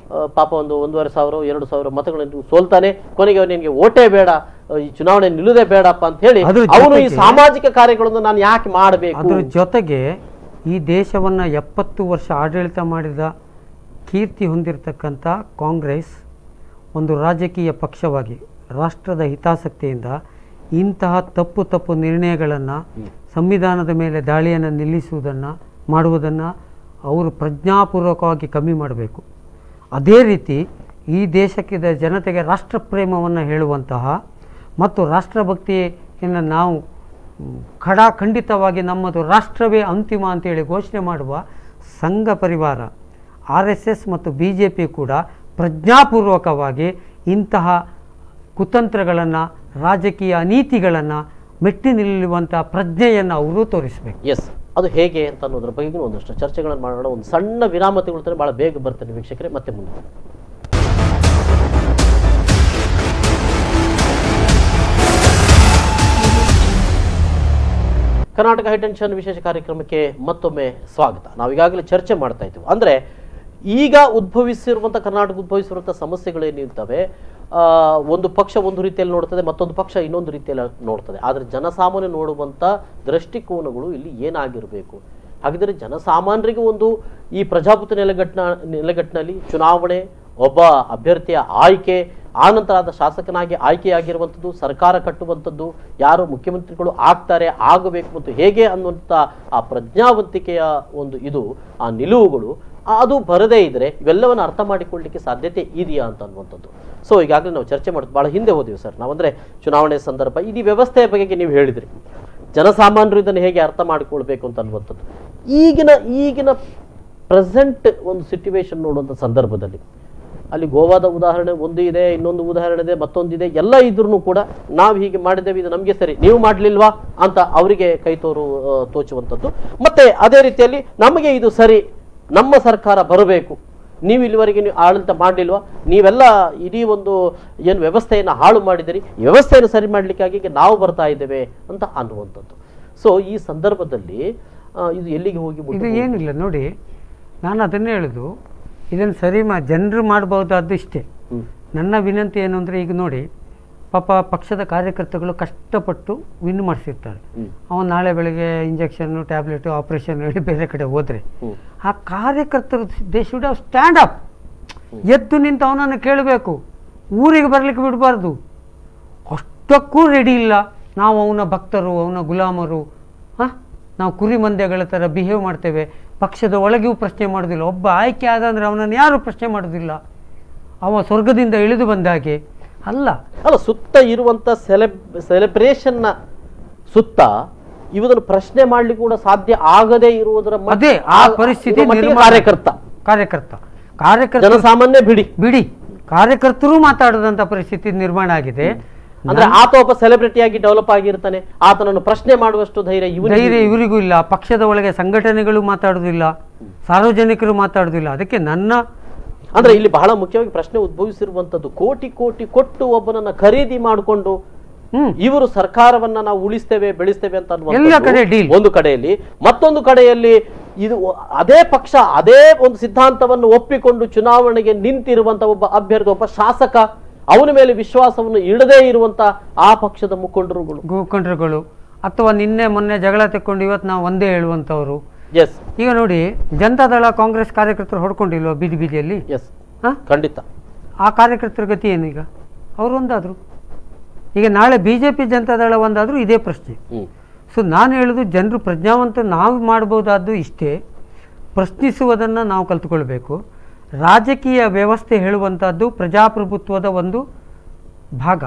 ಪಾಪ 1,500 2,000 ಮತಗಳನ್ನು ಸೋಲ್ತಾನೆ. ಕೊನೆಗೆ ನಿನಗೆ ಓಟೇ ಬೇಡ, ಈ ಚುನಾವಣೆ ನಿಲ್ಲುವುದೇ ಬೇಡಪ್ಪ ಅಂತ ಹೇಳಿ ಅವನು ಈ ಸಾಮಾಜಿಕ ಕಾರ್ಯಗಳನ್ನು ನಾನು ಯಾಕೆ ಮಾಡಬೇಕು? ಅದ್ರ ಜೊತೆಗೆ ಈ ದೇಶವನ್ನ 70 ವರ್ಷ ಆಡಳಿತ ಮಾಡಿದ ಕೀರ್ತಿ ಹೊಂದಿರತಕ್ಕಂಥ ಕಾಂಗ್ರೆಸ್ ಒಂದು ರಾಜಕೀಯ ಪಕ್ಷವಾಗಿ ರಾಷ್ಟ್ರದ ಹಿತಾಸಕ್ತಿಯಿಂದ ಇಂತಹ ತಪ್ಪು ನಿರ್ಣಯಗಳನ್ನು, ಸಂವಿಧಾನದ ಮೇಲೆ ದಾಳಿಯನ್ನು ನಿಲ್ಲಿಸುವುದನ್ನು ಮಾಡುವುದನ್ನು ಅವರು ಪ್ರಜ್ಞಾಪೂರ್ವಕವಾಗಿ ಕಮ್ಮಿ ಮಾಡಬೇಕು. ಅದೇ ರೀತಿ ಈ ದೇಶಕ್ಕೆ ಜನತೆಗೆ ರಾಷ್ಟ್ರಪ್ರೇಮವನ್ನು ಹೇಳುವಂತಹ ಮತ್ತು ರಾಷ್ಟ್ರಭಕ್ತಿಯನ್ನು ನಾವು ಖಂಡಿತವಾಗಿ ನಮ್ಮದು ರಾಷ್ಟ್ರವೇ ಅಂತಿಮ ಅಂತೇಳಿ ಘೋಷಣೆ ಮಾಡುವ ಸಂಘ ಪರಿವಾರ RSS ಮತ್ತು BJP ಕೂಡ ಪ್ರಜ್ಞಾಪೂರ್ವಕವಾಗಿ ಇಂತಹ ಕುತಂತ್ರಗಳನ್ನು, ರಾಜಕೀಯ ಅನೀತಿಗಳನ್ನು ಮೆಟ್ಟಿ ನಿಲ್ಲುವಂಥ ಪ್ರಜ್ಞೆಯನ್ನು ಅವರು ತೋರಿಸಬೇಕು. ಎಸ್, ಅದು ಹೇಗೆ ಅಂತ ಅನ್ನೋದ್ರ ಬಗ್ಗೆ ಒಂದಷ್ಟು ಚರ್ಚೆಗಳನ್ನು ಮಾಡೋಣ. ಒಂದು ಸಣ್ಣ ವಿರಾಮ ತೆಗೊಳ್ತಾರೆ, ಭಾಳ ಬೇಗ ಬರ್ತೇನೆ ವೀಕ್ಷಕರೇ, ಮತ್ತೆ ಮುಂದೆ. ಕರ್ನಾಟಕ ಹೈಟೆನ್ಷನ್ ವಿಶೇಷ ಕಾರ್ಯಕ್ರಮಕ್ಕೆ ಮತ್ತೊಮ್ಮೆ ಸ್ವಾಗತ. ನಾವೀಗಾಗಲೇ ಚರ್ಚೆ ಮಾಡ್ತಾ ಇದ್ದೀವಿ, ಅಂದ್ರೆ ಈಗ ಕರ್ನಾಟಕ ಉದ್ಭವಿಸಿರುವಂಥ ಸಮಸ್ಯೆಗಳೇನಿರ್ತವೆ, ಒಂದು ಪಕ್ಷ ಒಂದು ರೀತಿಯಲ್ಲಿ ನೋಡ್ತದೆ, ಮತ್ತೊಂದು ಪಕ್ಷ ಇನ್ನೊಂದು ರೀತಿಯಲ್ಲಿ ನೋಡ್ತದೆ. ಆದರೆ ಜನಸಾಮಾನ್ಯ ನೋಡುವಂಥ ದೃಷ್ಟಿಕೋನಗಳು ಇಲ್ಲಿ ಏನಾಗಿರಬೇಕು? ಹಾಗಿದ್ರೆ ಜನಸಾಮಾನ್ಯರಿಗೆ ಒಂದು ಈ ಪ್ರಜಾಪ್ರಭುತ್ವ ನೆಲೆಗಟ್ಟಿನಲ್ಲಿ ಚುನಾವಣೆ, ಒಬ್ಬ ಅಭ್ಯರ್ಥಿಯ ಆಯ್ಕೆ, ಆನಂತರ ಆದ ಶಾಸಕನಾಗಿ ಆಯ್ಕೆಯಾಗಿರುವಂಥದ್ದು, ಸರ್ಕಾರ ಕಟ್ಟುವಂಥದ್ದು, ಯಾರು ಮುಖ್ಯಮಂತ್ರಿಗಳು ಆಗಬೇಕು ಮತ್ತು ಹೇಗೆ ಅನ್ನುವಂಥ ಆ ಪ್ರಜ್ಞಾವಂತಿಕೆಯ ಒಂದು ಆ ನಿಲುವುಗಳು ಅದು ಬರದೇ ಇದ್ರೆ ಇವೆಲ್ಲವನ್ನು ಅರ್ಥ ಮಾಡಿಕೊಳ್ಳಲಿಕ್ಕೆ ಸಾಧ್ಯತೆ ಇದೆಯಾ ಅಂತ ಅನ್ನುವಂಥದ್ದು. ಸೊ ಈಗಾಗಲೇ ನಾವು ಚರ್ಚೆ ಮಾಡೋದು ಭಾಳ ಹಿಂದೆ ಹೋದಿವಿ ಸರ್. ನಾವಂದ್ರೆ ಚುನಾವಣೆ ಸಂದರ್ಭ ಇಡೀ ವ್ಯವಸ್ಥೆಯ ಬಗ್ಗೆ ನೀವು ಹೇಳಿದ್ರಿ, ಜನಸಾಮಾನ್ಯರು ಇದನ್ನು ಹೇಗೆ ಅರ್ಥ ಮಾಡಿಕೊಳ್ಬೇಕು ಅಂತ ಅನ್ನುವಂಥದ್ದು. ಈಗಿನ ಪ್ರೆಸೆಂಟ್ ಒಂದು ಸಿಚುವೇಶನ್ ನೋಡುವಂಥ ಸಂದರ್ಭದಲ್ಲಿ ಅಲ್ಲಿ ಗೋವಾದ ಉದಾಹರಣೆ ಒಂದು ಇದೆ, ಇನ್ನೊಂದು ಉದಾಹರಣೆ ಇದೆ, ಮತ್ತೊಂದಿದೆ. ಎಲ್ಲ ಇದ್ರೂ ಕೂಡ ನಾವು ಹೀಗೆ ಮಾಡಿದ್ದೇವೆ, ಇದು ನಮಗೆ ಸರಿ, ನೀವು ಮಾಡಲಿಲ್ವಾ ಅಂತ ಅವರಿಗೆ ಕೈ ತೋಚುವಂಥದ್ದು. ಮತ್ತೆ ಅದೇ ರೀತಿಯಲ್ಲಿ ನಮಗೆ ಇದು ಸರಿ, ನಮ್ಮ ಸರ್ಕಾರ ಬರಬೇಕು, ನೀವು ಇಲ್ಲಿವರೆಗೆ ನೀವು ಆಡಳಿತ ಮಾಡಲಿಲ್ವಾ, ನೀವೆಲ್ಲ ಇಡೀ ಒಂದು ಏನು ವ್ಯವಸ್ಥೆಯನ್ನು ಹಾಳು ಮಾಡಿದಿರಿ, ಈ ವ್ಯವಸ್ಥೆಯನ್ನು ಸರಿ ಮಾಡಲಿಕ್ಕಾಗಿ ನಾವು ಬರ್ತಾ ಇದ್ದೇವೆ ಅಂತ ಅನ್ನುವಂಥದ್ದು. ಸೊ ಈ ಸಂದರ್ಭದಲ್ಲಿ ಇದು ಎಲ್ಲಿಗೆ ಹೋಗಿ ಇದು ಏನಿಲ್ಲ ನೋಡಿ, ನಾನು ಅದನ್ನೇ ಹೇಳುದು, ಇದನ್ನು ಸರಿ ಜನರು ಮಾಡಬಹುದಾದ್ದು ಇಷ್ಟೇ. ನನ್ನ ವಿನಂತಿ ಏನು ಅಂದರೆ, ಈಗ ನೋಡಿ ಪಾಪ ಪಕ್ಷದ ಕಾರ್ಯಕರ್ತಗಳು ಕಷ್ಟಪಟ್ಟು ವಿನ್ ಮಾಡಿಸಿರ್ತಾರೆ. ಅವನು ನಾಳೆ ಬೆಳಗ್ಗೆ ಇಂಜೆಕ್ಷನ್ನು, ಟ್ಯಾಬ್ಲೆಟು, ಆಪರೇಷನ್ ಹೇಳಿ ಬೇರೆ ಕಡೆ ಹೋದರೆ ಆ ಕಾರ್ಯಕರ್ತರು they should have stand up, ಎದ್ದು ನಿಂತು ಅವನನ್ನು ಕೇಳಬೇಕು, ಊರಿಗೆ ಬರಲಿಕ್ಕೆ ಬಿಡಬಾರ್ದು. ಅಷ್ಟಕ್ಕೂ ರೆಡಿ ಇಲ್ಲ. ನಾವು ಅವನ ಭಕ್ತರು, ಅವನ ಗುಲಾಮರು, ನಾವು ಕುರಿ ಮಂದೆಗಳ ಥರ ಬಿಹೇವ್ ಮಾಡ್ತೇವೆ. ಪಕ್ಷದ ಒಳಗೆಯೂ ಪ್ರಶ್ನೆ ಮಾಡೋದಿಲ್ಲ. ಒಬ್ಬ ಆಯ್ಕೆ ಆದ ಅಂದರೆ ಅವನನ್ನು ಯಾರೂ ಪ್ರಶ್ನೆ ಮಾಡೋದಿಲ್ಲ. ಅವ ಸ್ವರ್ಗದಿಂದ ಇಳಿದು ಬಂದಾಗೆ ಅಲ್ಲ. ಸುತ್ತ ಇರುವಂಥ ಸೆಲೆಬ್ರೇಷನ್ನ ಸುತ್ತ ಇವರನ್ನು ಪ್ರಶ್ನೆ ಮಾಡ್ಲಿಕ್ಕೆ ಕೂಡ ಸಾಧ್ಯ ಆಗದೇ ಇರುವುದರ ಅದೇ ಆ ಪರಿಸ್ಥಿತಿ ಕಾರ್ಯಕರ್ತ ಜನಸಾಮಾನ್ಯ ಬಿಡಿ ಕಾರ್ಯಕರ್ತರು ಮಾತಾಡದಂತ ಪರಿಸ್ಥಿತಿ ನಿರ್ಮಾಣ ಆಗಿದೆ. ಅಂದ್ರೆ ಆತ ಒಬ್ಬ ಸೆಲೆಬ್ರಿಟಿಯಾಗಿ ಡೆವಲಪ್ ಆಗಿರ್ತಾನೆ, ಆತನನ್ನು ಪ್ರಶ್ನೆ ಮಾಡುವಷ್ಟು ಧೈರ್ಯ ಇವರಿಗೂ ಇಲ್ಲ. ಪಕ್ಷದ ಒಳಗೆ ಸಂಘಟನೆಗಳು ಮಾತಾಡುದಿಲ್ಲ, ಸಾರ್ವಜನಿಕರು ಮಾತಾಡುದಿಲ್ಲ. ಅದಕ್ಕೆ ಅಂದ್ರೆ ಇಲ್ಲಿ ಬಹಳ ಮುಖ್ಯವಾಗಿ ಪ್ರಶ್ನೆ ಉದ್ಭವಿಸಿರುವಂತದ್ದು, ಕೋಟಿ ಕೋಟಿ ಕೊಟ್ಟು ಒಬ್ಬನನ್ನ ಖರೀದಿ ಮಾಡಿಕೊಂಡು ಇವರು ಸರ್ಕಾರವನ್ನ ನಾವು ಉಳಿಸ್ತೇವೆ ಬೆಳೆಸ್ತೇವೆ ಅಂತ ಒಂದು ಕಡೆಯಲ್ಲಿ, ಮತ್ತೊಂದು ಕಡೆಯಲ್ಲಿ ಇದು ಅದೇ ಪಕ್ಷ ಅದೇ ಒಂದು ಸಿದ್ಧಾಂತವನ್ನು ಒಪ್ಪಿಕೊಂಡು ಚುನಾವಣೆಗೆ ನಿಂತಿರುವಂತ ಒಬ್ಬ ಅಭ್ಯರ್ಥಿ, ಒಬ್ಬ ಶಾಸಕ, ಅವನ ಮೇಲೆ ವಿಶ್ವಾಸವನ್ನು ಇಡದೇ ಇರುವಂತ ಆ ಪಕ್ಷದ ಮುಖಂಡರುಗಳು ಅಥವಾ ನಿನ್ನೆ ಮೊನ್ನೆ ಜಗಳ ತೆಕ್ಕೊಂಡು ಇವತ್ತು ನಾವು ಒಂದೇ ಹೇಳುವಂತವರು. ಎಸ್, ಈಗ ನೋಡಿ, ಜನತಾದಳ ಕಾಂಗ್ರೆಸ್ ಕಾರ್ಯಕರ್ತರು ಹೊಡ್ಕೊಂಡಿಲ್ವ ಬೀದಿಯಲ್ಲಿ? ಎಸ್, ಖಂಡಿತ. ಆ ಕಾರ್ಯಕರ್ತರ ಗತಿ ಏನು? ಈಗ ಅವರು ಒಂದಾದ್ರು, ಈಗ ನಾಳೆ ಬಿಜೆಪಿ ಜನತಾದಳ ಒಂದಾದ್ರೂ ಇದೇ ಪ್ರಶ್ನೆ. ಸೊ ನಾನು ಹೇಳೋದು, ಜನರು ಪ್ರಜ್ಞಾವಂತ ನಾವು ಮಾಡ್ಬೋದಾದ್ದು ಇಷ್ಟೇ, ಪ್ರಶ್ನಿಸುವುದನ್ನು ನಾವು ಕಲ್ತ್ಕೊಳ್ಬೇಕು. ರಾಜಕೀಯ ವ್ಯವಸ್ಥೆ ಹೇಳುವಂಥದ್ದು ಪ್ರಜಾಪ್ರಭುತ್ವದ ಒಂದು ಭಾಗ.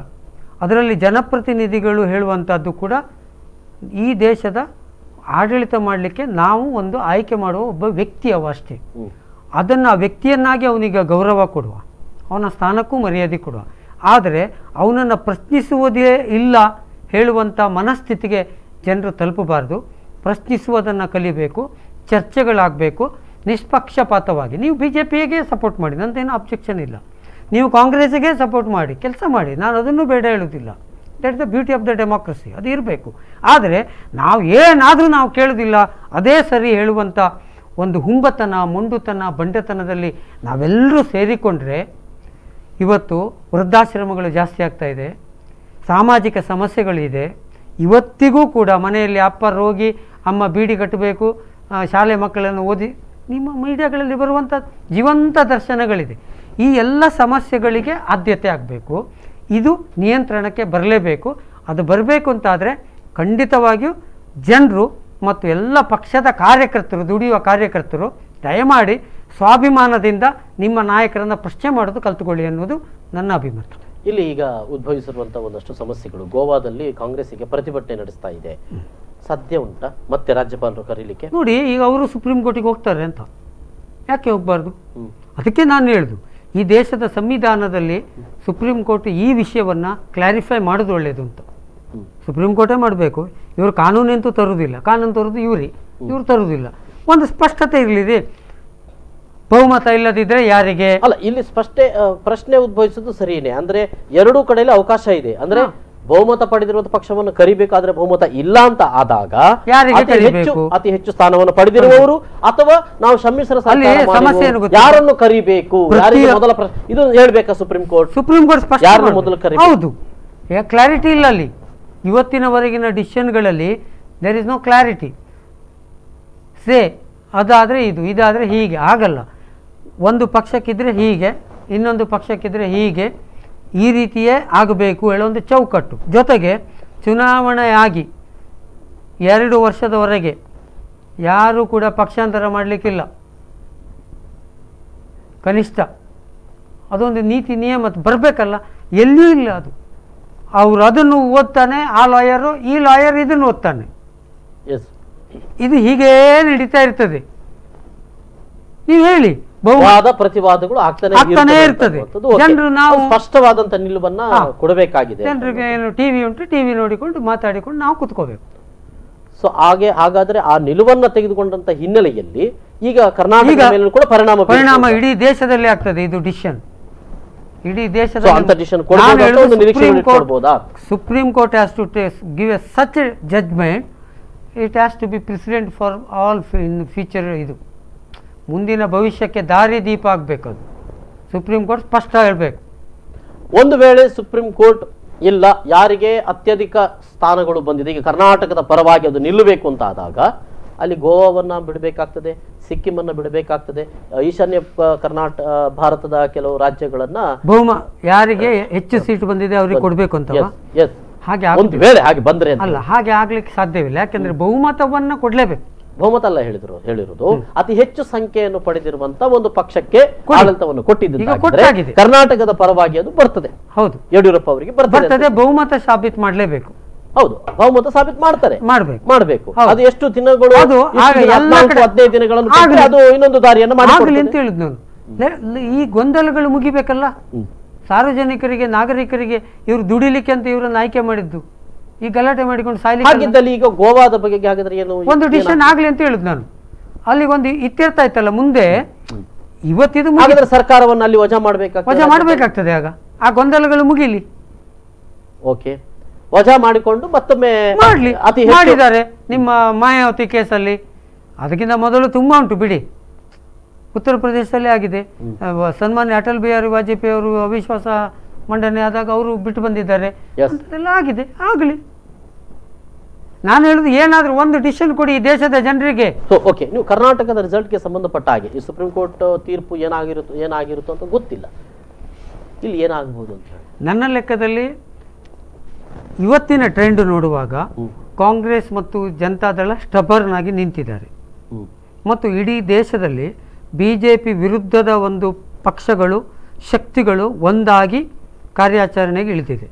ಅದರಲ್ಲಿ ಜನಪ್ರತಿನಿಧಿಗಳು ಹೇಳುವಂಥದ್ದು ಕೂಡ ಈ ದೇಶದ ಆಡಳಿತ ಮಾಡಲಿಕ್ಕೆ ನಾವು ಒಂದು ಆಯ್ಕೆ ಮಾಡುವ ಒಬ್ಬ ವ್ಯಕ್ತಿ ಅಷ್ಟೇ. ಅದನ್ನು ಆ ವ್ಯಕ್ತಿಯನ್ನಾಗಿ ಅವನಿಗೆ ಗೌರವ ಕೊಡುವ, ಅವನ ಸ್ಥಾನಕ್ಕೂ ಮರ್ಯಾದೆ ಕೊಡುವ. ಆದರೆ ಅವನನ್ನು ಪ್ರಶ್ನಿಸುವುದೇ ಇಲ್ಲ ಹೇಳುವಂಥ ಮನಸ್ಥಿತಿಗೆ ಜನರು ತಲುಪಬಾರ್ದು. ಪ್ರಶ್ನಿಸುವುದನ್ನು ಕಲಿಬೇಕು, ಚರ್ಚೆಗಳಾಗಬೇಕು ನಿಷ್ಪಕ್ಷಪಾತವಾಗಿ. ನೀವು ಬಿ ಜೆ ಪಿಗೆ ಸಪೋರ್ಟ್ ಮಾಡಿ, ನಂದೇನು ಅಬ್ಜೆಕ್ಷನ್ ಇಲ್ಲ. ನೀವು ಕಾಂಗ್ರೆಸ್ಸಿಗೆ ಸಪೋರ್ಟ್ ಮಾಡಿ, ಕೆಲಸ ಮಾಡಿ, ನಾನು ಅದನ್ನು ಬೇಡ ಹೇಳೋದಿಲ್ಲ. That the beauty of the democracy, ಅದು ಇರಬೇಕು. ಆದರೆ ನಾವು ಏನಾದರೂ ನಾವು ಕೇಳೋದಿಲ್ಲ, ಅದೇ ಸರಿ ಹೇಳುವಂಥ ಒಂದು ಹುಂಬತನ, ಮೊಂಡುತನ, ಬಂಡೆತನದಲ್ಲಿ ನಾವೆಲ್ಲರೂ ಸೇರಿಕೊಂಡ್ರೆ ಇವತ್ತು ವೃದ್ಧಾಶ್ರಮಗಳು ಜಾಸ್ತಿ ಆಗ್ತಾಯಿದೆ, ಸಾಮಾಜಿಕ ಸಮಸ್ಯೆಗಳಿದೆ. ಇವತ್ತಿಗೂ ಕೂಡ ಮನೆಯಲ್ಲಿ ಅಪ್ಪ ರೋಗಿ, ಅಮ್ಮ ಬೀಡಿ ಕಟ್ಟಬೇಕು, ಶಾಲೆ ಮಕ್ಕಳನ್ನು ಓದಿ, ನಿಮ್ಮ ಮೀಡಿಯಾಗಳಲ್ಲಿ ಬರುವಂಥ ಜೀವಂತ ದರ್ಶನಗಳಿದೆ. ಈ ಎಲ್ಲ ಸಮಸ್ಯೆಗಳಿಗೆ ಆದ್ಯತೆ ಆಗಬೇಕು. ಇದು ನಿಯಂತ್ರಣಕ್ಕೆ ಬರಲೇಬೇಕು. ಅದು ಬರಬೇಕು ಅಂತಾದರೆ ಖಂಡಿತವಾಗಿಯೂ ಜನರು ಮತ್ತು ಎಲ್ಲ ಪಕ್ಷದ ಕಾರ್ಯಕರ್ತರು, ದುಡಿಯುವ ಕಾರ್ಯಕರ್ತರು ದಯಮಾಡಿ ಸ್ವಾಭಿಮಾನದಿಂದ ನಿಮ್ಮ ನಾಯಕರನ್ನು ಪ್ರಶ್ನೆ ಮಾಡೋದು ಕಲ್ತುಕೊಳ್ಳಿ ಅನ್ನೋದು ನನ್ನ ಅಭಿಮತ. ಇಲ್ಲಿ ಈಗ ಉದ್ಭವಿಸಿರುವಂಥ ಒಂದಷ್ಟು ಸಮಸ್ಯೆಗಳು, ಗೋವಾದಲ್ಲಿ ಕಾಂಗ್ರೆಸ್ಸಿಗೆ ಪ್ರತಿಭಟನೆ ನಡೆಸ್ತಾ ಇದೆ, ಸಾಧ್ಯ ಉಂಟಾ ಮತ್ತೆ ರಾಜ್ಯಪಾಲರು ಕರೀಲಿಕ್ಕೆ? ನೋಡಿ, ಈಗ ಅವರು ಸುಪ್ರೀಂ ಕೋರ್ಟಿಗೆ ಹೋಗ್ತಾರೆ ಅಂತ, ಯಾಕೆ ಹೋಗಬಾರ್ದು? ಅದಕ್ಕೆ ನಾನು ಹೇಳುದು, ಈ ದೇಶದ ಸಂವಿಧಾನದಲ್ಲಿ ಸುಪ್ರೀಂ ಕೋರ್ಟ್ ಈ ವಿಷಯವನ್ನು ಕ್ಲಾರಿಫೈ ಮಾಡೋದು ಒಳ್ಳೆಯದು ಅಂತ. ಸುಪ್ರೀಂ ಕೋರ್ಟೇ ಮಾಡಬೇಕು. ಇವರು ಕಾನೂನಂತೂ ತರುವುದಿಲ್ಲ, ಕಾನೂನು ತರೋದು ಇವರು ತರುವುದಿಲ್ಲ. ಒಂದು ಸ್ಪಷ್ಟತೆ ಇರಲಿದೆ. ಬಹುಮತ ಇಲ್ಲದಿದ್ರೆ ಯಾರಿಗೆ ಅಲ್ಲ, ಇಲ್ಲಿ ಪ್ರಶ್ನೆ ಉದ್ಭವಿಸೋದು ಸರಿಯೇ. ಅಂದ್ರೆ ಎರಡೂ ಕಡೆಯಲ್ಲಿ ಅವಕಾಶ ಇದೆ. ಅಂದ್ರೆ ಬಹುಮತ ಪಡೆದಿರುವಂತಹ ಪಕ್ಷವನ್ನು ಕರಿಬೇಕಾದ್ರೆ ಬಹುಮತ ಇಲ್ಲ ಅಂತ ಆದಾಗ ಅತಿ ಹೆಚ್ಚು ಸ್ಥಾನವನ್ನು ಪಡೆದಿರುವವರು ಅಥವಾ ನಾವು ಸಮ್ಮಿಶ್ರ ಯಾರನ್ನು ಕರಿಬೇಕು, ಮೊದಲ ಇದು ಹೇಳ್ಬೇಕಾ ಸುಪ್ರೀಂ ಕೋರ್ಟ್? ಸುಪ್ರೀಂ ಕೋರ್ಟ್ ಯಾರನ್ನು ಮೊದಲು ಕರಿ? ಹೌದು, ಕ್ಲಾರಿಟಿ ಇಲ್ಲ ಅಲ್ಲಿ. ಇವತ್ತಿನವರೆಗಿನ ಡಿಸಿಷನ್ಗಳಲ್ಲಿ ದೇರ್ ಇಸ್ ನೋ ಕ್ಲಾರಿಟಿ. ಅದಾದರೆ ಇದಾದರೆ ಹೀಗೆ ಆಗಲ್ಲ. ಒಂದು ಪಕ್ಷಕ್ಕಿದ್ರೆ ಹೀಗೆ, ಇನ್ನೊಂದು ಪಕ್ಷಕ್ಕಿದ್ರೆ ಹೀಗೆ, ಈ ರೀತಿಯೇ ಆಗಬೇಕು ಹೇಳೋ ಒಂದು ಚೌಕಟ್ಟು. ಜೊತೆಗೆ ಚುನಾವಣೆಯಾಗಿ 2 ವರ್ಷದವರೆಗೆ ಯಾರೂ ಕೂಡ ಪಕ್ಷಾಂತರ ಮಾಡಲಿಕ್ಕಿಲ್ಲ ಕನಿಷ್ಠ. ಅದೊಂದು ನೀತಿ ನಿಯಮ ಬರಬೇಕಲ್ಲ, ಎಲ್ಲೂ ಇಲ್ಲ ಅದು. ಅವರು ಅದನ್ನು ಓದ್ತಾನೆ ಆ ಲಾಯರು, ಈ ಲಾಯರ್ ಇದನ್ನು ಓದ್ತಾನೆ. ಇದು ಹೀಗೇ ನಡೀತಾ ಇರ್ತದೆ. ನೀವು ಹೇಳಿ, ಪ್ರತಿವಾದಗಳು ಆಗ್ತಾನೆ ಇರ್ತದೆ. ಜನರು ನಾವು ಸ್ಪಷ್ಟವಾದಂತ ನಿಲುವನ್ನ ಕೊಡಬೇಕಾಗಿದೆ. ಜನರಿಗೆ ಏನು ಟಿವಿ ಉಂಟು, ಟಿವಿ ನೋಡಿಕೊಂಡು ಮಾತಾಡಿಕೊಂಡು ನಾವು ಕುತ್ಕೋಬೇಕು. ಸೊ ಹಾಗಾದ್ರೆ ಆ ನಿಲುವನ್ನ ತೆಗೆದುಕೊಂಡಂತ ಹಿನ್ನೆಲೆಯಲ್ಲಿ ಈಗ ಕರ್ನಾಟಕ ಮೇಲೆ ಕೂಡ ಪರಿಣಾಮ ಇಡೀ ದೇಶದಲ್ಲಿ ಆಗ್ತದೆ. ಇದು ಡಿಸಿಷನ್ ಇಡೀ ದೇಶದ supreme court has to give a such a judgement. It has to be president for all in future. ಇದು ಮುಂದಿನ ಭವಿಷ್ಯಕ್ಕೆ ದಾರಿ ದೀಪ ಆಗಬೇಕು. ಅದು ಸುಪ್ರೀಂ ಕೋರ್ಟ್ ಸ್ಪಷ್ಟ ಹೇಳಬೇಕು. ಒಂದು ವೇಳೆ ಸುಪ್ರೀಂ ಕೋರ್ಟ್ ಇಲ್ಲ, ಯಾರಿಗೆ ಅತ್ಯಧಿಕ ಸ್ಥಾನಗಳು ಬಂದಿದೆ, ಈಗ ಕರ್ನಾಟಕದ ಪರವಾಗಿ ಅದು ನಿಲ್ಲಬೇಕು ಅಂತ ಆದಾಗ ಅಲ್ಲಿ ಗೋವಾವನ್ನ ಬಿಡಬೇಕಾಗ್ತದೆ, ಸಿಕ್ಕಿಮನ್ನ ಬಿಡಬೇಕಾಗ್ತದೆ, ಈಶಾನ್ಯ ಕರ್ನಾಟಕ ಭಾರತದ ಕೆಲವು ರಾಜ್ಯಗಳನ್ನ ಯಾರಿಗೆ ಹೆಚ್ಚು ಸೀಟು ಬಂದಿದೆ ಅವ್ರಿಗೆ ಕೊಡ್ಬೇಕು ಅಂತ ಹಾಗೆ ಒಂದು ವೇಳೆ ಹಾಗೆ ಬಂದ್ರೆ ಅಲ್ಲ, ಹಾಗೆ ಆಗ್ಲಿಕ್ಕೆ ಸಾಧ್ಯವಿಲ್ಲ. ಯಾಕಂದ್ರೆ ಬಹುಮತವನ್ನ ಕೊಡ್ಲೇಬೇಕು. ಬಹುಮತ ಅಲ್ಲ ಹೇಳಿರೋದು ಅತಿ ಹೆಚ್ಚು ಸಂಖ್ಯೆಯನ್ನು ಪಡೆದಿರುವಂತ ಒಂದು ಪಕ್ಷಕ್ಕೆ ಆಡಳಿತವನ್ನು ಕೊಟ್ಟಿದ್ದ ಕರ್ನಾಟಕದ ಪರವಾಗಿ ಅದು ಬರ್ತದೆ. ಹೌದು, ಯಡಿಯೂರಪ್ಪ ಅವರಿಗೆ ಬರ್ತದೆ. ಬಹುಮತ ಸಾಬೀತು ಮಾಡ್ಲೇಬೇಕು. ಹೌದು, ಬಹುಮತ ಸಾಬೀತು ಮಾಡಬೇಕು. ಅದು ಎಷ್ಟು ದಿನಗಳು, 15 ದಿನಗಳನ್ನು ಅದು ಇನ್ನೊಂದು ದಾರಿಯನ್ನು ಮಾಡಲಿ ಅಂತ ಹೇಳಿದ್ ನಾನು. ಈ ಗೊಂದಲಗಳು ಮುಗಿಬೇಕಲ್ಲ. ಸಾರ್ವಜನಿಕರಿಗೆ, ನಾಗರಿಕರಿಗೆ ಇವರು ದುಡಿಲಿಕ್ಕೆ ಅಂತ ಇವರನ್ನು ಆಯ್ಕೆ ಮಾಡಿದ್ದು, ಈ ಗಲಾಟೆ ಮಾಡಿಕೊಂಡು ಸಾಯ್ಲಿಕ್ಕೆ. ಈಗ ಗೋವಾದ ಬಗ್ಗೆ ಹಾಗಾದ್ರೆ ಏನು ಒಂದು ಡಿಸಿಷನ್ ಆಗ್ಲಿ ಅಂತ ಹೇಳಿದ್ ನಾನು. ಅಲ್ಲಿಗೊಂದು ಇತ್ಯರ್ಥ ಆಯ್ತಲ್ಲ. ಮುಂದೆ ಇವತ್ತಿದು ಸರ್ಕಾರವನ್ನು ಅಲ್ಲಿ ವಜಾ ಮಾಡ್ಬೇಕಾಗ್ತದೆ. ಆಗ ಆ ಗೊಂದಲಗಳು ಮುಗಿಲಿ. ಓಕೆ, ವಜಾ ಮಾಡಿಕೊಂಡು ಮತ್ತೊಮ್ಮೆ ಮಾಡ್ಲಿ. ಮಾಡಿದ್ದಾರೆ ನಿಮ್ಮ ಮಾಯಾವತಿ ಕೇಸಲ್ಲಿ. ಅದಕ್ಕಿಂತ ಮೊದಲು ತುಂಬಾ ಉಂಟು ಬಿಡಿ. ಉತ್ತರ ಪ್ರದೇಶದಲ್ಲಿ ಆಗಿದೆ. ಸನ್ಮಾನ್ಯ ಅಟಲ್ ಬಿಹಾರಿ ವಾಜಪೇಯಿ ಅವರು ಅವಿಶ್ವಾಸ ಮಂಡನೆ ಆದಾಗ ಅವರು ಬಿಟ್ಟು ಬಂದಿದ್ದಾರೆ. ಎಲ್ಲ ಆಗಿದೆ, ಆಗಲಿ. ನಾನು ಹೇಳುದು ಏನಾದ್ರೂ ಒಂದು ಡಿಸಿಷನ್ ಕೊಡಿ ಈ ದೇಶದ ಜನರಿಗೆ. ಓಕೆ, ನೀವು ಕರ್ನಾಟಕದ ರಿಸಲ್ಟ್ಗೆ ಸಂಬಂಧಪಟ್ಟ ಹಾಗೆ ಈ ಸುಪ್ರೀಂ ಕೋರ್ಟ್ ತೀರ್ಪು ಏನಾಗಿರುತ್ತೋ ಅಂತ ಗೊತ್ತಿಲ್ಲ, ಇಲ್ಲಿ ಏನಾಗಬಹುದು ಅಂತ ಹೇಳಿ ನನ್ನ ಲೆಕ್ಕದಲ್ಲಿ ಇವತ್ತಿನ ಟ್ರೆಂಡ್ ನೋಡುವಾಗ ಕಾಂಗ್ರೆಸ್ ಮತ್ತು ಜನತಾದಳ ಸ್ಟಬರ್ನ್ ಆಗಿ ನಿಂತಿದ್ದಾರೆ. ಮತ್ತು ಇಡೀ ದೇಶದಲ್ಲಿ ಬಿಜೆಪಿ ವಿರುದ್ಧದ ಒಂದು ಪಕ್ಷಗಳು, ಶಕ್ತಿಗಳು ಒಂದಾಗಿ ಕಾರ್ಯಾಚರಣೆಗೆ ಇಳಿದಿದೆ.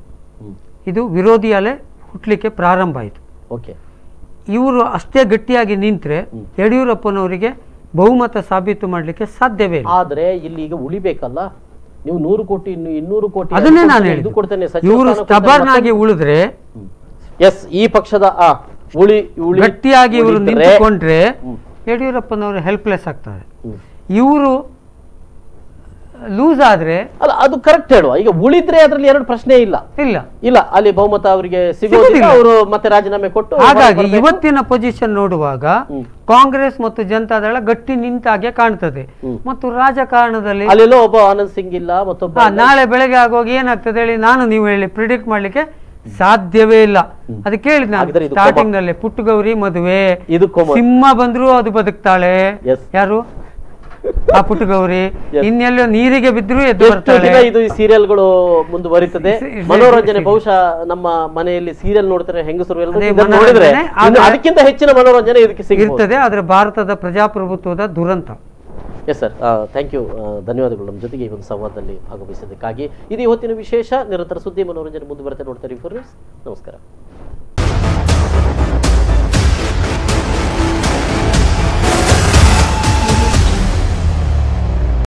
ಇದು ವಿರೋಧಿ ಅಲೆ ಹುಟ್ಟಲಿಕ್ಕೆ ಪ್ರಾರಂಭ ಆಯಿತು. ಇವರು ಅಷ್ಟೇ ಗಟ್ಟಿಯಾಗಿ ನಿಂತರೆ ಯಡಿಯೂರಪ್ಪನವರಿಗೆ ಬಹುಮತ ಸಾಬೀತು ಮಾಡಲಿಕ್ಕೆ ಸಾಧ್ಯವೇ ಇಲ್ಲ. ಆದರೆ ಇಲ್ಲಿ ಈಗ ಉಳಿಬೇಕಲ್ಲ, ನೀವು 100 ಕೋಟಿ 200 ಕೋಟಿ ಅದನ್ನೇ ನಾನು ಹೇಳಿದ್ದು. ಇವರು ಸ್ಟಬರ್ನ್ ಆಗಿ ಉಳಿದ್ರೆ, ಈ ಪಕ್ಷದ ಗಟ್ಟಿಯಾಗಿ ಇವರು ನಿಂತುಕೊಂಡ್ರೆ ಯಡಿಯೂರಪ್ಪನವರು ಹೆಲ್ಪ್ಲೆಸ್ ಆಗ್ತಾರೆ. ಇವರು ಲೂಸ್ ಆದ್ರೆ ಅಲ್ಲ, ಅದು ಕರೆಕ್ಟ್ ಹೇಳುವ. ಈಗ ಉಳಿದ್ರೆ ಅದರಲ್ಲಿ ಎರಡು ಪ್ರಶ್ನೆ ಇಲ್ಲ, ಅಲ್ಲಿ ಬಹುಮತ ಅವರಿಗೆ ಸಿಗೋದಿಲ್ಲ, ಅವರು ಮತ್ತೆ ರಾಜೀನಾಮೆ ಕೊಟ್ಟು. ಹಾಗಾಗಿ ಇವತ್ತಿನ ಪೊಸಿಷನ್ ನೋಡುವಾಗ ಕಾಂಗ್ರೆಸ್ ಮತ್ತು ಜನತಾದಳ ಗಟ್ಟಿ ನಿಂತಾಗೆ ಕಾಣ್ತದೆ. ಮತ್ತು ರಾಜಕಾರಣದಲ್ಲಿ ಅಲ್ಲೆಲ್ಲೋ ಒಬ್ಬ ಆನಂದ್ ಸಿಂಗ್ ಇಲ್ಲ, ಮತ್ತೊಬ್ಬ ನಾಳೆ ಬೆಳಗ್ಗೆ ಆಗೋಗಿ ಏನಾಗ್ತದೆ ಹೇಳಿ ನಾನು ನೀವು ಹೇಳಿ ಪ್ರಿಡಿಕ್ಟ್ ಮಾಡ್ಲಿಕ್ಕೆ ಸಾಧ್ಯವೇ ಇಲ್ಲ. ಅದಕ್ಕೆ ಹೇಳಿದ್ ನಾನು ಸ್ಟಾರ್ಟಿಂಗ್ ನಲ್ಲಿ ಪುಟ್ಟಗೌರಿ ಮದುವೆ, ಸಿಂಹ ಬಂದ್ರು ಅದು ಬದುಕ್ತಾಳೆ. ಯಾರು ಆ ಪುಟ್ಟಗೌರಿ? ಇನ್ನೆಲ್ಲೋ ನೀರಿಗೆ ಬಿದ್ರು ಎದ್ದು ಬರ್ತಾಳೆ. ಇದು ಈ ಸೀರಿಯಲ್ಗಳು ಮುಂದುವರಿತದೆ, ಮನೋರಂಜನೆ. ಬಹುಶಃ ನಮ್ಮ ಮನೆಯಲ್ಲಿ ಸೀರಿಯಲ್ ನೋಡ್ತಾರೆ ಹೆಂಗಸರು, ಅದಕ್ಕಿಂತ ಹೆಚ್ಚಿನ ಮನೋರಂಜನೆ ಇದಕ್ಕೆ ಸಿಗುತ್ತದೆ. ಆದ್ರೆ ಭಾರತದ ಪ್ರಜಾಪ್ರಭುತ್ವದ ದುರಂತ. ಎಸ್ ಸರ್, ಥ್ಯಾಂಕ್ ಯು, ಧನ್ಯವಾದಗಳು ನಮ್ಮ ಜೊತೆಗೆ ಈ ಒಂದು ಸಂವಾದದಲ್ಲಿ ಭಾಗವಹಿಸಿದ್ದಕ್ಕಾಗಿ. ಇದು ಇವತ್ತಿನ ವಿಶೇಷ. ನಿರಂತರ ಸುದ್ದಿ ಮನೋರಂಜನೆ ಮುಂದುವರೆತೆ ನೋಡ್ತಾರೆ. ನಮಸ್ಕಾರ.